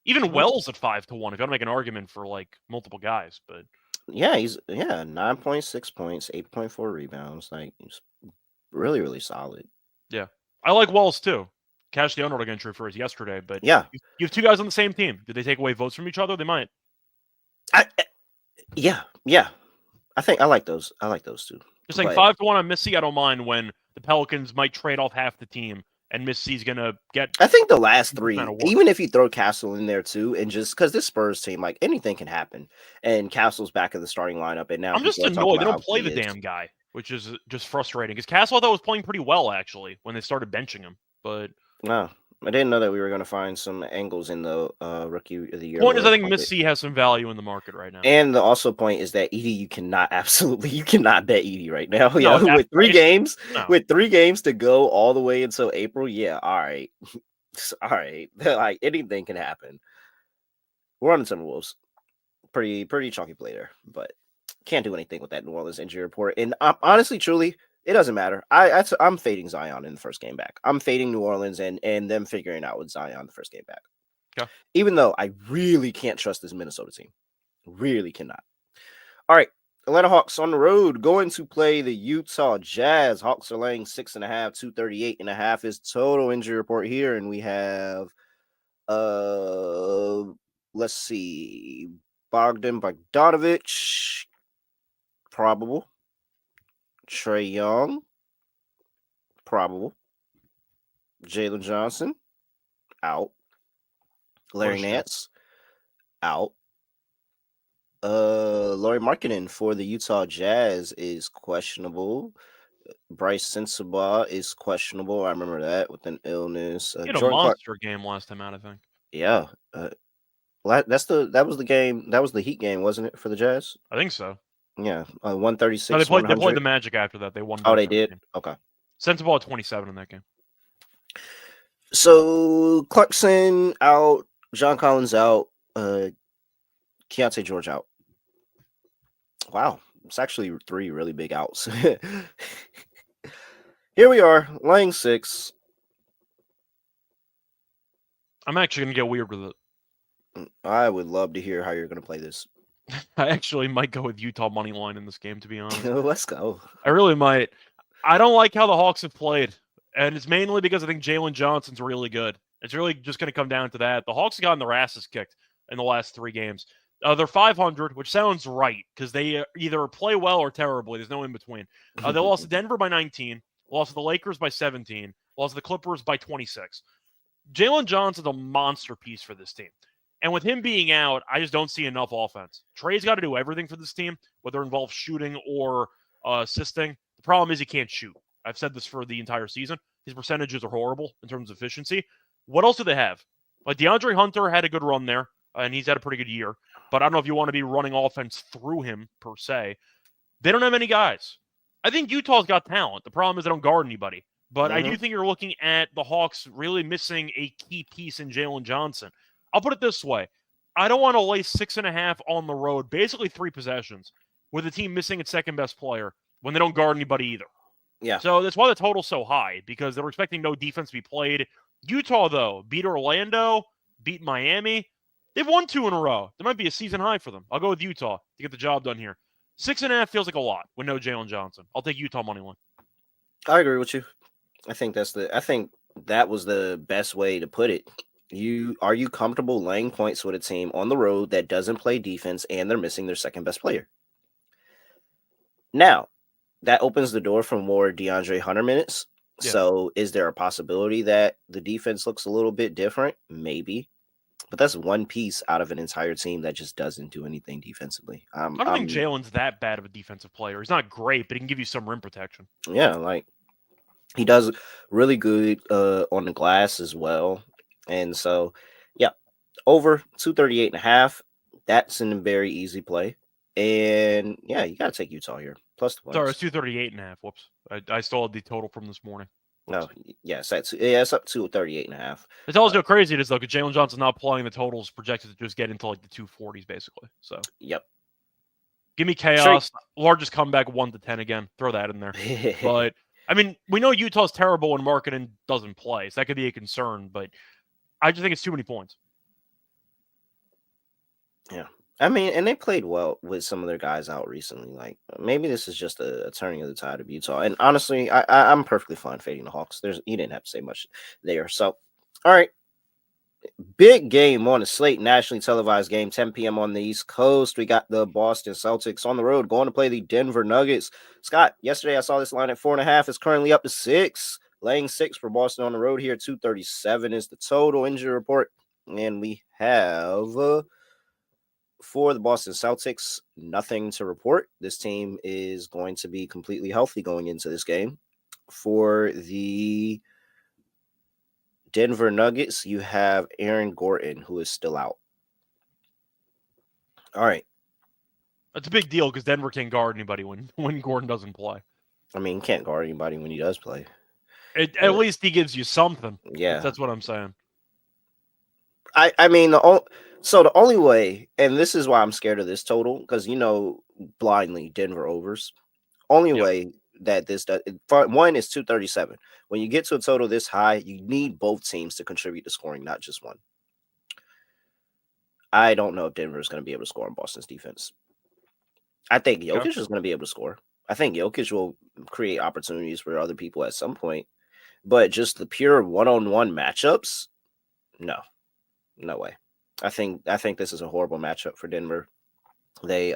Even Wells at 5-1. If you want to make an argument for like multiple guys, but yeah, he's 9.6 points, 8.4 rebounds. Like he's really, really solid. Yeah, I like Wells too. Cashed the underdog entry for his yesterday, but yeah, you have two guys on the same team. Did they take away votes from each other? They might. Yeah. I think I like those. I like those two. Just saying 5-1 on Missy. I don't mind when the Pelicans might trade off half the team and Missy's gonna get. I think the last three, even if you throw Castle in there too, and just because this Spurs team, like anything can happen, and Castle's back in the starting lineup, and now I'm just annoyed they don't play the damn guy, which is just frustrating. Because Castle I thought was playing pretty well actually when they started benching him, but no. I didn't know that we were going to find some angles in the Rookie of the Year. Point is, I think Missy has some value in the market right now. And the also point is that Edie, you cannot bet Edie right now. No, with 3 games, with 3 games to go all the way until April. Yeah, all right. Like anything can happen. We're on the Timberwolves. Pretty chalky play there, but can't do anything with that New Orleans injury report. And honestly, truly, it doesn't matter. I'm fading Zion in the first game back. I'm fading New Orleans and them figuring out with Zion the first game back. Okay. Even though I really can't trust this Minnesota team. Really cannot. All right. Atlanta Hawks on the road going to play the Utah Jazz. Hawks are laying 6.5, 238.5 is total injury report here. And we have let's see. Bogdanovich, probable. Trae Young, probable. Jalen Johnson, out. Larry Nance, out. Lauri Markkanen for the Utah Jazz is questionable. Bryce Sensabaugh is questionable. I remember that with an illness. He had a monster game last time out, I think. Yeah. That was the game. That was the Heat game, wasn't it, for the Jazz? I think so. Yeah, 136. No, they played the Magic after that. They won. Oh, they did? Game. Okay. Sensabaugh at 27 in that game. So Clarkson out, John Collins out, Keontae George out. Wow, it's actually 3 really big outs. Here we are, laying 6. I'm actually going to get weird with it. I would love to hear how you're going to play this. I actually might go with Utah money line in this game, to be honest. Let's go. I really might. I don't like how the Hawks have played, and it's mainly because I think Jalen Johnson's really good. It's really just going to come down to that. The Hawks have gotten their asses kicked in the last 3 games. They're 500, which sounds right because they either play well or terribly. There's no in between. They lost to Denver by 19, lost to the Lakers by 17, lost to the Clippers by 26. Jalen Johnson's a monster piece for this team. And with him being out, I just don't see enough offense. Trey's got to do everything for this team, whether it involves shooting or assisting. The problem is he can't shoot. I've said this for the entire season. His percentages are horrible in terms of efficiency. What else do they have? DeAndre Hunter had a good run there, and he's had a pretty good year. But I don't know if you want to be running offense through him, per se. They don't have any guys. I think Utah's got talent. The problem is they don't guard anybody. But I do think you're looking at the Hawks really missing a key piece in Jalen Johnson. I'll put it this way. I don't want to lay 6.5 on the road, basically 3 possessions, with the team missing its second best player when they don't guard anybody either. Yeah. So that's why the total's so high, because they're expecting no defense to be played. Utah, though, beat Orlando, beat Miami. They've won 2 in a row. There might be a season high for them. I'll go with Utah to get the job done here. 6.5 feels like a lot with no Jalen Johnson. I'll take Utah money line. I agree with you. I think that was the best way to put it. Are you comfortable laying points with a team on the road that doesn't play defense and they're missing their second best player? Now, that opens the door for more DeAndre Hunter minutes. Yeah. So, is there a possibility that the defense looks a little bit different? Maybe. But that's one piece out of an entire team that just doesn't do anything defensively. I don't think Jalen's that bad of a defensive player. He's not great, but he can give you some rim protection. Yeah, like he does really good on the glass as well. And so, yeah, over 238.5. That's a very easy play. And yeah, you got to take Utah here. Plus the points. Sorry, it's 238.5. Whoops. I still had the total from this morning. No, yes, it's up to 38.5. It tells you how crazy it is, though, because Jalen Johnson's not playing. The total's projected to just get into like the 240s, basically. So, yep. Give me chaos. Largest comeback 1-10 again. Throw that in there. But I mean, we know Utah's terrible when Markkanen doesn't play, so that could be a concern. But I just think it's too many points. Yeah. I mean, and they played well with some of their guys out recently. Like, maybe this is just a turning of the tide of Utah. And honestly, I'm perfectly fine fading the Hawks. You didn't have to say much there. So, all right. Big game on the slate, nationally televised game, 10 p.m. on the East Coast. We got the Boston Celtics on the road going to play the Denver Nuggets. Scott, yesterday I saw this line at 4.5. It's currently up to 6. Laying 6 for Boston on the road here. 237 is the total injury report. And we have... for the Boston Celtics, nothing to report. This team is going to be completely healthy going into this game. For the Denver Nuggets, you have Aaron Gordon, who is still out. All right. That's a big deal because Denver can't guard anybody when Gordon doesn't play. I mean, he can't guard anybody when he does play. At least he gives you something. Yeah. That's what I'm saying. I mean, so the only way, and this is why I'm scared of this total, because blindly Denver overs. Only way that this does, one is 237. When you get to a total this high, you need both teams to contribute to scoring, not just one. I don't know if Denver is going to be able to score on Boston's defense. I think Jokic is going to be able to score. I think Jokic will create opportunities for other people at some point, but just the pure one-on-one matchups, no way. I think this is a horrible matchup for Denver. They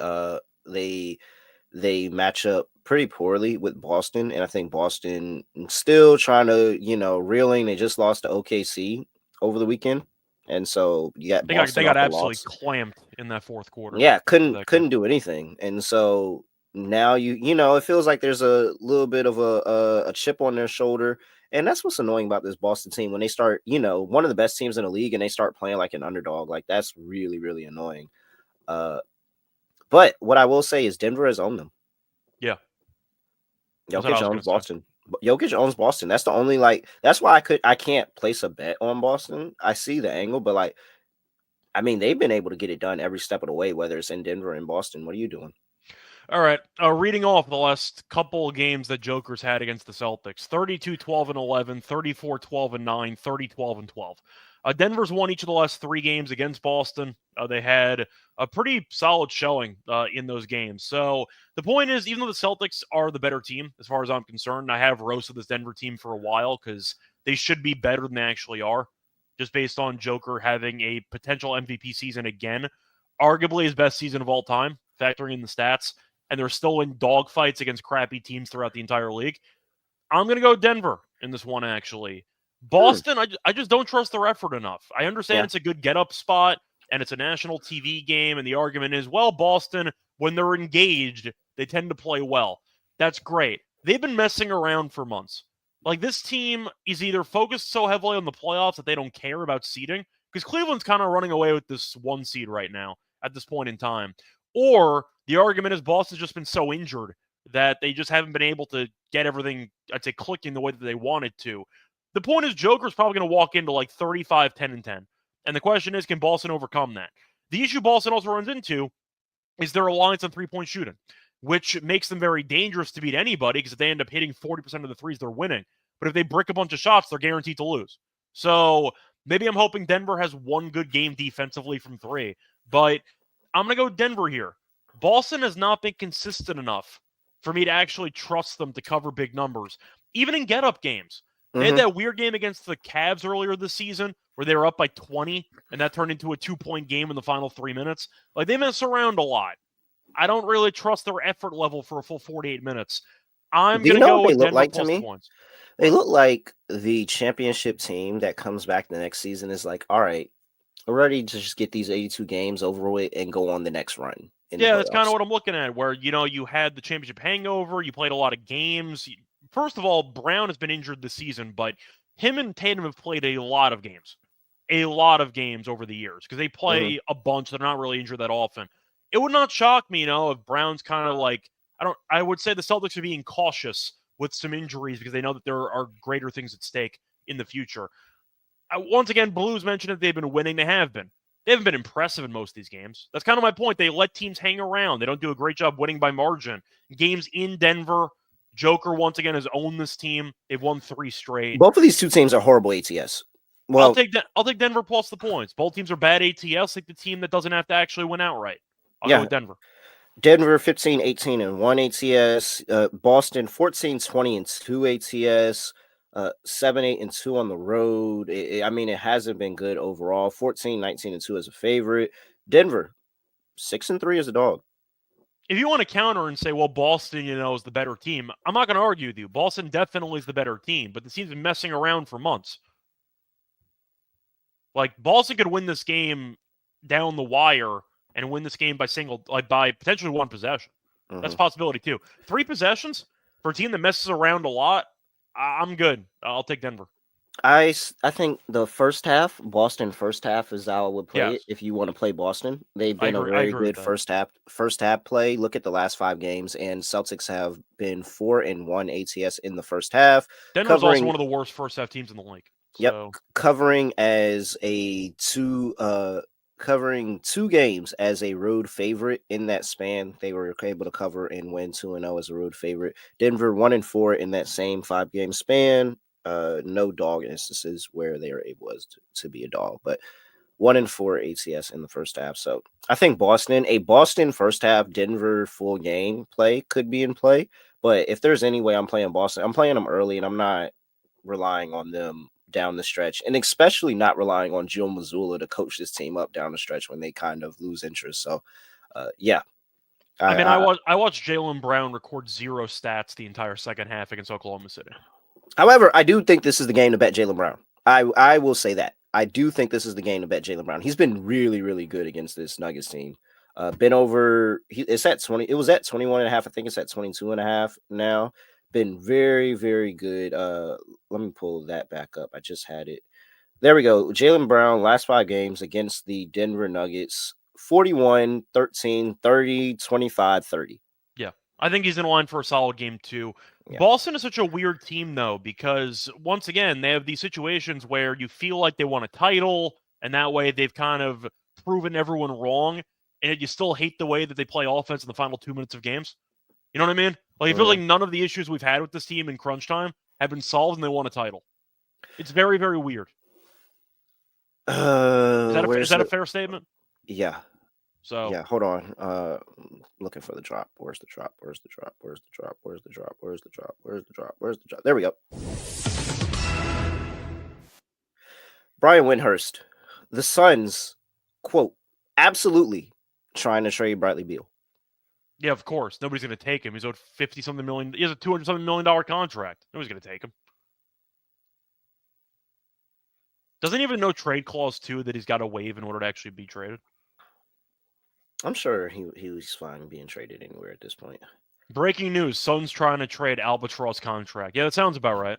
match up pretty poorly with Boston, and I think Boston still trying to, reeling. They just lost to OKC over the weekend, and so you got they got absolutely clamped in that fourth quarter. Yeah, couldn't do anything, and so now it feels like there's a little bit of a chip on their shoulder. And that's what's annoying about this Boston team when they start, one of the best teams in the league and they start playing like an underdog. Like, that's really, really annoying. But what I will say is Denver has owned them. Yeah. Jokic owns Boston. Jokic owns Boston. That's the only, that's why I can't place a bet on Boston. I see the angle, but they've been able to get it done every step of the way, whether it's in Denver or in Boston. What are you doing? All right, reading off the last couple of games that Joker's had against the Celtics, 32-12-11, 34-12-9, 30-12-12. Denver's won each of the last 3 games against Boston. They had a pretty solid showing in those games. So the point is, even though the Celtics are the better team, as far as I'm concerned, I have roasted this Denver team for a while because they should be better than they actually are, just based on Joker having a potential MVP season again, arguably his best season of all time, factoring in the stats. And they're still in dogfights against crappy teams throughout the entire league. I'm going to go Denver in this one, actually. Boston, I just don't trust their effort enough. I understand it's a good get-up spot, and it's a national TV game, and the argument is, well, Boston, when they're engaged, they tend to play well. That's great. They've been messing around for months. Like, this team is either focused so heavily on the playoffs that they don't care about seeding, because Cleveland's kind of running away with this 1 seed right now at this point in time. Or the argument is Boston's just been so injured that they just haven't been able to get everything, I'd say, clicking the way that they wanted to. The point is Joker's probably going to walk into 35-10-10. And the question is, can Boston overcome that? The issue Boston also runs into is their reliance on three-point shooting, which makes them very dangerous to beat anybody because if they end up hitting 40% of the threes, they're winning. But if they brick a bunch of shots, they're guaranteed to lose. So maybe I'm hoping Denver has one good game defensively from 3. But I'm going to go Denver here. Boston has not been consistent enough for me to actually trust them to cover big numbers, even in get-up games. They had that weird game against the Cavs earlier this season where they were up by 20, and that turned into a 2-point game in the final 3 minutes. They mess around a lot. I don't really trust their effort level for a full 48 minutes. I'm Do you going to know go what they with look Denver like to plus the me? points. They look like the championship team that comes back the next season is like, all right, we're ready to just get these 82 games over with and go on the next run in the Yeah, that's kind playoffs. of what I'm looking at, where, you had the championship hangover, you played a lot of games. First of all, Brown has been injured this season, but him and Tatum have played a lot of games over the years because they play a bunch. They're not really injured that often. It would not shock me, if Brown's kind of like, I would say the Celtics are being cautious with some injuries because they know that there are greater things at stake in the future. Once again, Blues mentioned that they've been winning. They have been. They haven't been impressive in most of these games. That's kind of my point. They let teams hang around. They don't do a great job winning by margin. Games in Denver, Joker once again has owned this team. They've won 3 straight. Both of these two teams are horrible ATS. Well, I'll take Denver plus the points. Both teams are bad ATS, like the team that doesn't have to actually win outright. I'll go with Denver. Denver 15-18-1 ATS. Boston 14-20-2 ATS. 7-8-2 on the road. It hasn't been good overall. 14-19-2 as a favorite. Denver 6-3 as a dog. If you want to counter and say, well, Boston, is the better team, I'm not going to argue with you. Boston definitely is the better team, but the team's been messing around for months. Like, Boston could win this game down the wire and win this game by potentially 1 possession. That's a possibility too. 3 possessions for a team that messes around a lot. I'm good. I'll take Denver. I think the first half, Boston first half is how I would play it if you want to play Boston. They've been a very good first half play. Look at the last 5 games, and Celtics have been 4-1 ATS in the first half. Denver's also one of the worst first half teams in the league. So. Covering 2 games as a road favorite in that span. They were able to cover and win 2-0 as a road favorite. Denver 1-4 in that same 5-game span. No dog instances where they are able to be a dog, but 1-4 ATS in the first half. So I think a Boston first half, Denver full game play could be in play. But if there's any way I'm playing Boston, I'm playing them early, and I'm not relying on them down the stretch, and especially not relying on Joe Mazzulla to coach this team up down the stretch when they kind of lose interest. So, I watched Jaylen Brown record 0 stats the entire second half against Oklahoma City. However, I do think this is the game to bet Jaylen Brown. I will say that. I do think this is the game to bet Jaylen Brown. He's been really, really good against this Nuggets team. It's at 20. It was at 21.5. I think it's at 22.5 now. Been very, very good. Let me pull that back up. I just had it. There we go. Jaylen Brown, last 5 games against the Denver Nuggets, 41, 13, 30, 25, 30. Yeah. I think he's in line for a solid game too. Yeah. Boston is such a weird team though, because once again, they have these situations where you feel like they won a title, and that way they've kind of proven everyone wrong, and you still hate the way that they play offense in the final 2 minutes of games. You know what I mean? Like, I feel like none of the issues we've had with this team in crunch time have been solved, and they won a title. It's very, very weird. Is that a fair statement? Yeah. So yeah, hold on. Looking for the drop. Where's the drop? Where's the drop? Where's the drop? Where's the drop? Where's the drop? Where's the drop? Where's the drop? There we go. Brian Windhurst. The Suns, quote, absolutely trying to trade Bradley Beal. Yeah, of course. Nobody's going to take him. He's owed $50-something million. He has a $200-something million contract. Nobody's going to take him. Doesn't he have a no trade clause too that he's got to waive in order to actually be traded? I'm sure he was fine being traded anywhere at this point. Breaking news: Suns trying to trade Albatross contract. Yeah, that sounds about right.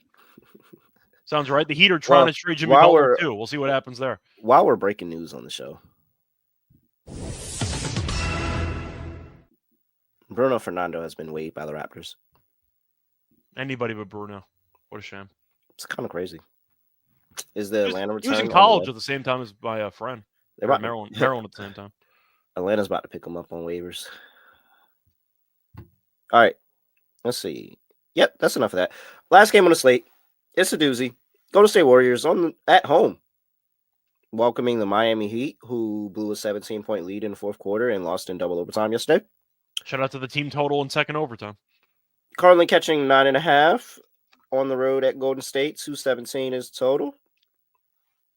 Sounds right. The Heat are trying to trade Jimmy Butler too. We'll see what happens there. While we're breaking news on the show, Bruno Fernando has been waived by the Raptors. Anybody but Bruno. What a shame. It's kind of crazy. Is the Atlanta return? He was in college at the same time as my friend. They're at Maryland at the same time. Atlanta's about to pick him up on waivers. All right. Let's see. Yep, that's enough of that. Last game on the slate. It's a doozy. Golden State Warriors at home, welcoming the Miami Heat, who blew a 17-point lead in the fourth quarter and lost in double overtime yesterday. Shout out to the team total in second overtime. Currently catching 9.5 on the road at Golden State. 217 is total.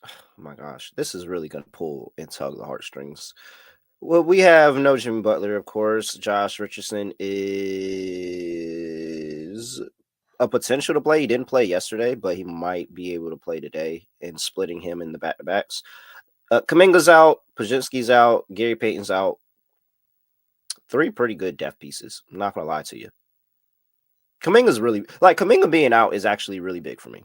Oh my gosh, this is really going to pull and tug the heartstrings. Well, we have no Jimmy Butler, of course. Josh Richardson is a potential to play. He didn't play yesterday, but he might be able to play today, and splitting him in the back-to-backs. Kuminga's out. Pajinski's out. Gary Payton's out. 3 pretty good depth pieces. I'm not going to lie to you. Kuminga being out is actually really big for me.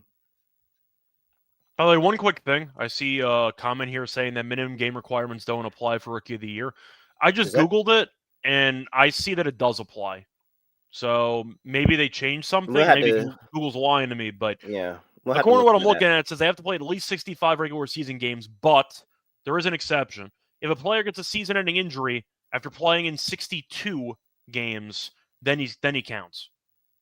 By the way, one quick thing. I see a comment here saying that minimum game requirements don't apply for Rookie of the Year. I just Googled it, and I see that it does apply. So maybe they changed something. Maybe Google's lying to me, but yeah. According to what I'm looking at, it says they have to play at least 65 regular season games, but there is an exception. If a player gets a season-ending injury after playing in 62 games, then he counts.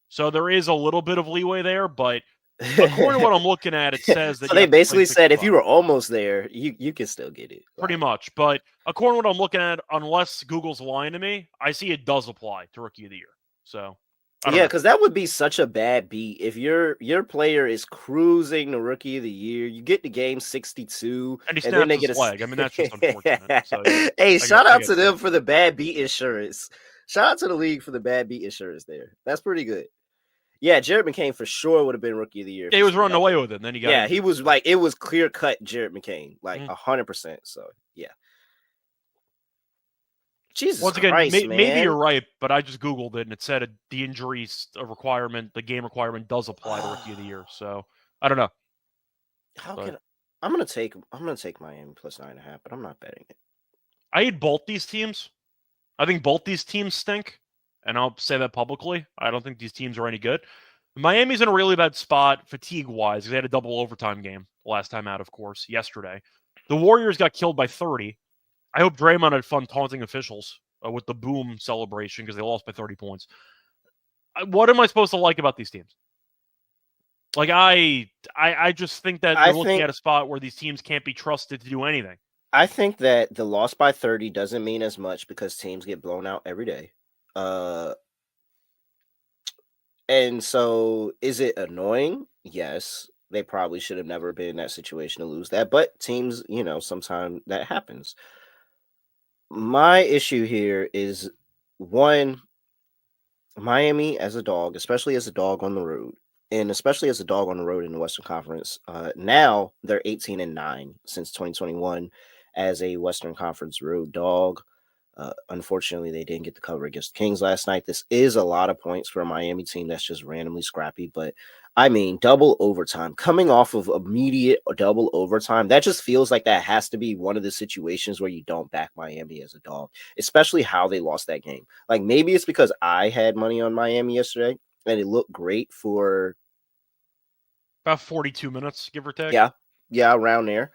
So there is a little bit of leeway there, but according to what I'm looking at, it says that. So they basically said if you were almost there, you can still get it. Pretty much, but according to what I'm looking at, unless Google's lying to me, I see it does apply to Rookie of the Year. So. Yeah, because that would be such a bad beat if your player is cruising the Rookie of the Year. You get to game 62, and then they get a leg. I mean, that's just unfortunate. So, hey, shout out to them for the bad beat insurance. Shout out to the league for the bad beat insurance there. That's pretty good. Yeah, Jared McCain for sure would have been Rookie of the Year. Yeah, he was running away with it. And then he got injured. He was like, it was clear cut Jared McCain, like 100%. So yeah. Jesus Once again, Christ, maybe you're right, but I just Googled it and it said the injuries requirement, the game requirement does apply to Rookie of the Year. So I don't know. I'm gonna take Miami plus 9.5, but I'm not betting it. I hate both these teams. I think both these teams stink, and I'll say that publicly. I don't think these teams are any good. Miami's in a really bad spot fatigue-wise because they had a double overtime game last time out, of course, yesterday. The Warriors got killed by 30. I hope Draymond had fun taunting officials with the boom celebration because they lost by 30 points. What am I supposed to like about these teams? Like, I just think that they're looking at a spot where these teams can't be trusted to do anything. I think that the loss by 30 doesn't mean as much because teams get blown out every day. And so is it annoying? Yes. They probably should have never been in that situation to lose that. But teams, sometimes that happens. My issue here is, one, Miami as a dog, especially as a dog on the road, and especially as a dog on the road in the Western Conference. Now they're 18-9 since 2021 as a Western Conference road dog. Unfortunately, they didn't get the cover against the Kings last night. This is a lot of points for a Miami team that's just randomly scrappy. But, I mean, double overtime, coming off of immediate double overtime, that just feels like that has to be one of the situations where you don't back Miami as a dog, especially how they lost that game. Like, maybe it's because I had money on Miami yesterday, and it looked great for about 42 minutes, give or take. Yeah, around there.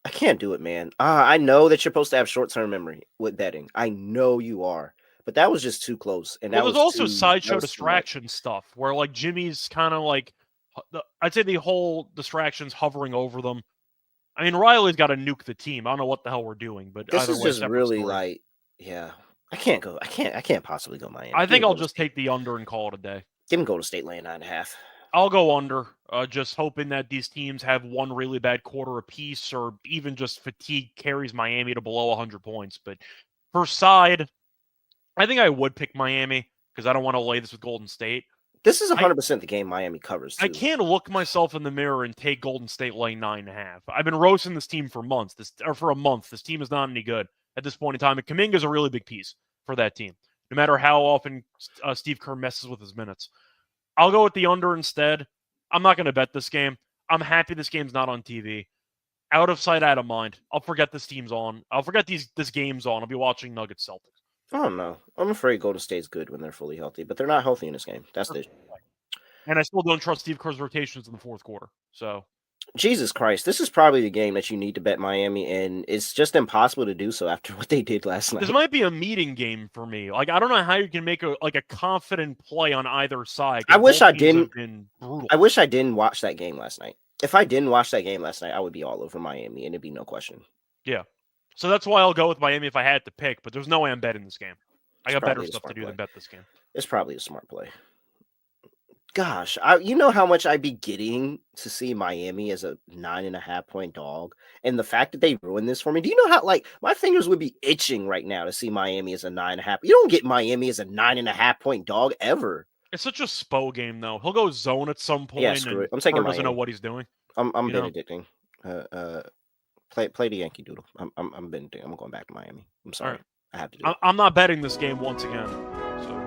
I can't do it, man. I know that you're supposed to have short-term memory with betting. I know you are, but that was just too close. And there's also sideshow distraction stuff where, like, Jimmy's kind of like, I'd say the whole distraction's hovering over them. I mean, Riley's got to nuke the team. I don't know what the hell we're doing, but this is just really story. I can't possibly go Miami. I think I'll just take the under and call it a day. Give him Golden State laying 9.5. I'll go under, just hoping that these teams have one really bad quarter apiece, or even just fatigue carries Miami to below 100 points. But per side, I think I would pick Miami because I don't want to lay this with Golden State. This is 100% the game Miami covers, too. I can't look myself in the mirror and take Golden State laying 9.5. I've been roasting this team for months. For a month. This team is not any good at this point in time. And Kuminga's a really big piece for that team, no matter how often Steve Kerr messes with his minutes. I'll go with the under instead. I'm not going to bet this game. I'm happy this game's not on TV. Out of sight, out of mind. I'll forget this team's on. I'll forget this game's on. I'll be watching Nuggets Celtics. I don't know. I'm afraid Golden State's good when they're fully healthy, but they're not healthy in this game. That's the issue. And I still don't trust Steve Kerr's rotations in the fourth quarter. So, Jesus Christ, this is probably the game that you need to bet Miami, and it's just impossible to do so after what they did last night. This might be a meeting game for me. Like, I don't know how you can make a confident play on either side. I wish I didn't watch that game last night. If I didn't watch that game last night, I would be all over Miami, and it'd be no question. Yeah. So that's why I'll go with Miami if I had to pick, but there's no way I'm betting this game. I got better stuff to do than bet this game. It's probably a smart play. Gosh, you know how much I'd be getting to see Miami as a 9.5-point dog, and the fact that they ruined this for me. Do you know how like my fingers would be itching right now to see Miami as a 9.5? You don't get Miami as a 9.5-point dog ever. It's such a spo game, though. He'll go zone at some Yeah, point, screw and it. I'm taking Kerr doesn't know Miami. what he's doing. I'm You know? Benedicting. Play the Yankee Doodle. I'm Benedicting. I'm going back to Miami. I'm sorry. Right. I have to do it. I'm not betting this game once again. So.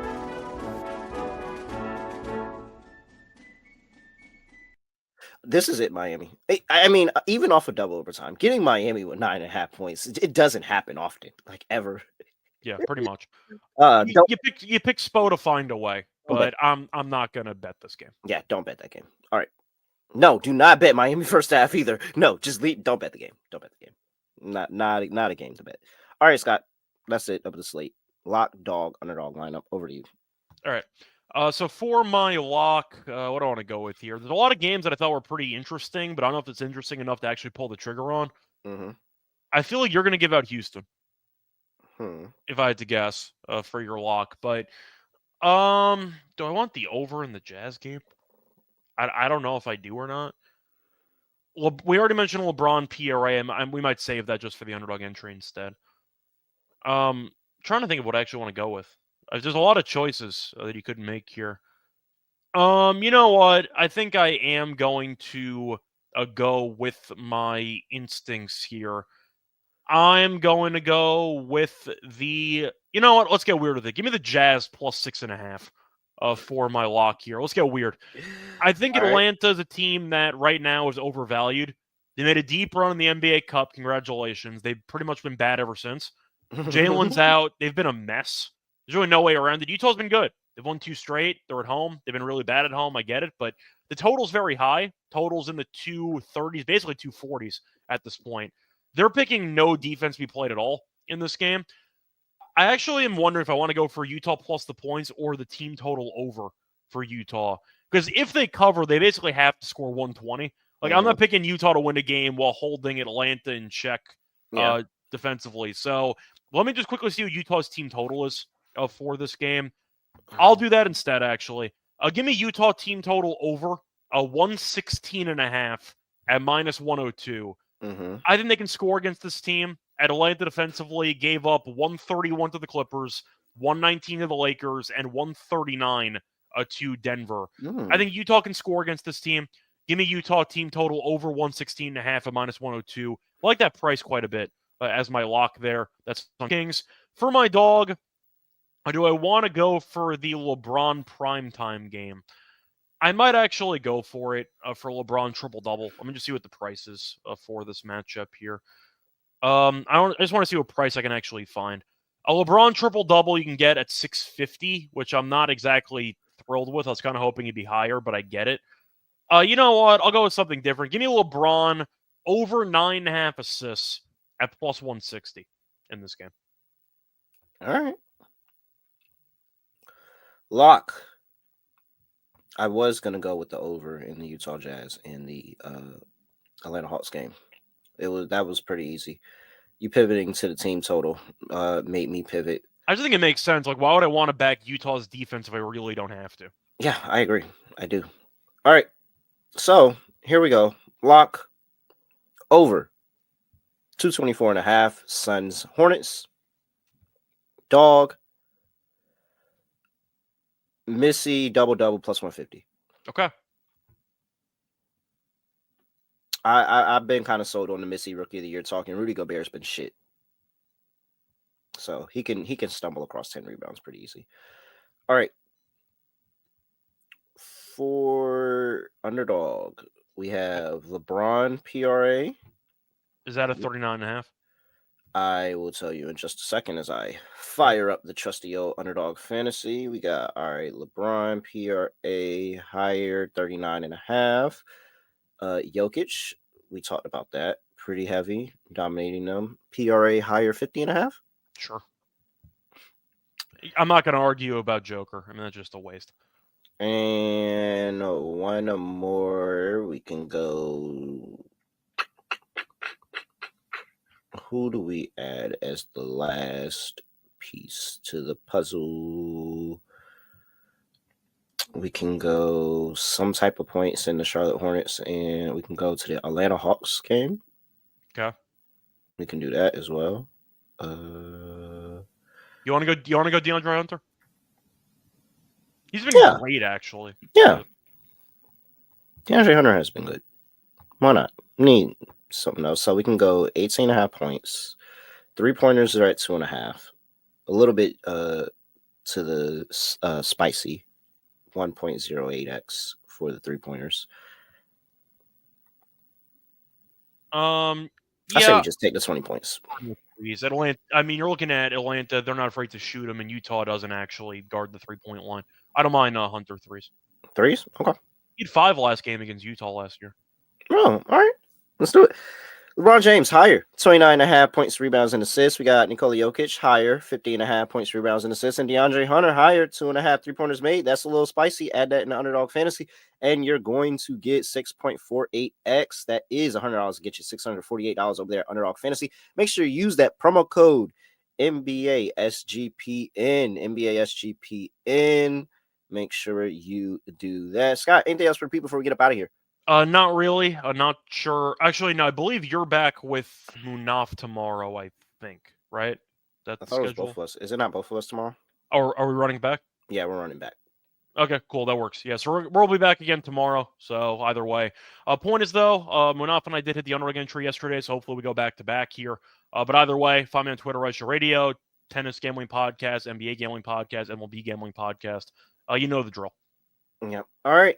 This is it, Miami. I mean, even off of double overtime, getting Miami with 9.5 points, it doesn't happen often, like ever. Yeah, pretty much. Don't You pick Spo to find a way, but I'm not gonna bet this game. Yeah, don't bet that game. All right. No, do not bet Miami first half either. No, just leave. Don't bet the game. Don't bet the game. Not a game to bet. All right, Scott. That's it. Up the slate. Lock, dog, underdog lineup. Over to you. All right. So for my lock, what do I want to go with here? There's a lot of games that I thought were pretty interesting, but I don't know if it's interesting enough to actually pull the trigger on. Mm-hmm. I feel like you're going to give out Houston, Hmm. if I had to guess, for your lock. But do I want the over in the Jazz game? I don't know if I do or not. We already mentioned LeBron PRA, and we might save that just for the underdog entry instead. Trying to think of what I actually want to go with. There's a lot of choices that you could make here. You know what? I think I am going to go with my instincts here. I'm going to go with the. You know what? Let's get weird with it. Give me the Jazz plus 6.5 for my lock here. Let's get weird. I think Atlanta is a team that right now is overvalued. They made a deep run in the NBA Cup. Congratulations. They've pretty much been bad ever since. Jalen's out. They've been a mess. There's really no way around it. Utah's been good. They've won 2 straight. They're at home. They've been really bad at home. I get it. But the total's very high. Total's in the 230s, basically 240s at this point. They're picking no defense to be played at all in this game. I actually am wondering if I want to go for Utah plus the points or the team total over for Utah. Because if they cover, they basically have to score 120. Like, I'm not picking Utah to win a game while holding Atlanta in check defensively. So let me just quickly see what Utah's team total is for this game. I'll do that instead, actually. Give me Utah team total over 116.5 at minus 102. I think they can score against this team. Atlanta defensively gave up 131 to the Clippers, 119 to the Lakers, and 139 to Denver. I think Utah can score against this team. Give me Utah team total over 116.5 at minus 102. I like that price quite a bit as my lock there. That's on Kings. For my dog, do I want to go for the LeBron primetime game? I might actually go for it for LeBron triple-double. Let me just see what the price is for this matchup here. I just want to see what price I can actually find. A LeBron triple-double you can get at $650, which I'm not exactly thrilled with. I was kind of hoping it'd be higher, but I get it. You know what? I'll go with something different. Give me LeBron over 9.5 assists at plus 160 in this game. All right. Lock. I was going to go with the over in the Utah Jazz and the Atlanta Hawks game. That was pretty easy. You pivoting to the team total made me pivot. I just think it makes sense. Like, why would I want to back Utah's defense if I really don't have to? Yeah, I agree. I do. All right. So here we go. Lock over 224.5 Suns Hornets. Dog Missy double plus 150. Okay. I've been kind of sold on the Missy Rookie of the Year talking. Rudy Gobert's been shit. So he can stumble across 10 rebounds pretty easy. All right. For underdog, we have LeBron PRA. Is that a 39.5? I will tell you in just a second as I fire up the trusty old Underdog Fantasy. We got, all right, LeBron PRA higher 39.5. Jokic, we talked about that. Pretty heavy, dominating them. PRA higher 50.5. Sure. I'm not going to argue about Joker. I mean, that's just a waste. And one more. We can go. Who do we add as the last piece to the puzzle? We can go some type of points in the Charlotte Hornets, and we can go to the Atlanta Hawks game. Okay. We can do that as well. You want to go? You want to go DeAndre Hunter? He's been great, actually. Yeah. DeAndre Hunter has been good. Why not? Need something else. So we can go 18.5 points. 3-pointers are at 2.5. A little bit to the spicy 1.08x for the 3-pointers. I say we just take the 20 points. Atlanta. I mean, you're looking at Atlanta. They're not afraid to shoot them, and Utah doesn't actually guard the 3-point line. I don't mind Hunter threes. Threes? Okay. He had 5 last game against Utah last year. Oh, all right. Let's do it. LeBron James, higher. 29.5 points, rebounds, and assists. We got Nikola Jokic, higher. 50.5 points, rebounds, and assists. And DeAndre Hunter, higher. 2.5 3-pointers made. That's a little spicy. Add that in the Underdog Fantasy, and you're going to get 6.48x. That is $100 to get you $648 over there at Underdog Fantasy. Make sure you use that promo code NBA SGPN. NBA SGPN. Make sure you do that. Scott, anything else for people before we get up out of here? Not really. I'm not sure. Actually, no, I believe you're back with Munaf tomorrow, I think, right? That's I thought it was both of us. Is it not both of us tomorrow? Are we running back? Yeah, we're running back. Okay, cool. That works. Yeah, so we'll be back again tomorrow. So either way. Point is, though, Munaf and I did hit the underdog entry yesterday, so hopefully we go back-to-back here. But either way, find me on Twitter, Reichel Radio, Tennis Gambling Podcast, NBA Gambling Podcast, MLB Gambling Podcast. You know the drill. Yep. All right.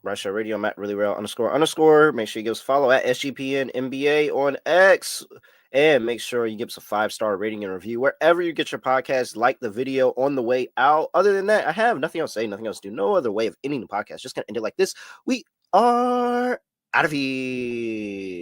Russia Radio, Matt really well __. Make sure you give us a follow at SGPN NBA on X, and make sure you give us a 5-star rating and review wherever you get your podcast. Like the video on the way out. Other than that, I have nothing else to say, nothing else to do. No other way of ending the podcast. Just gonna end it like this. We are out of here.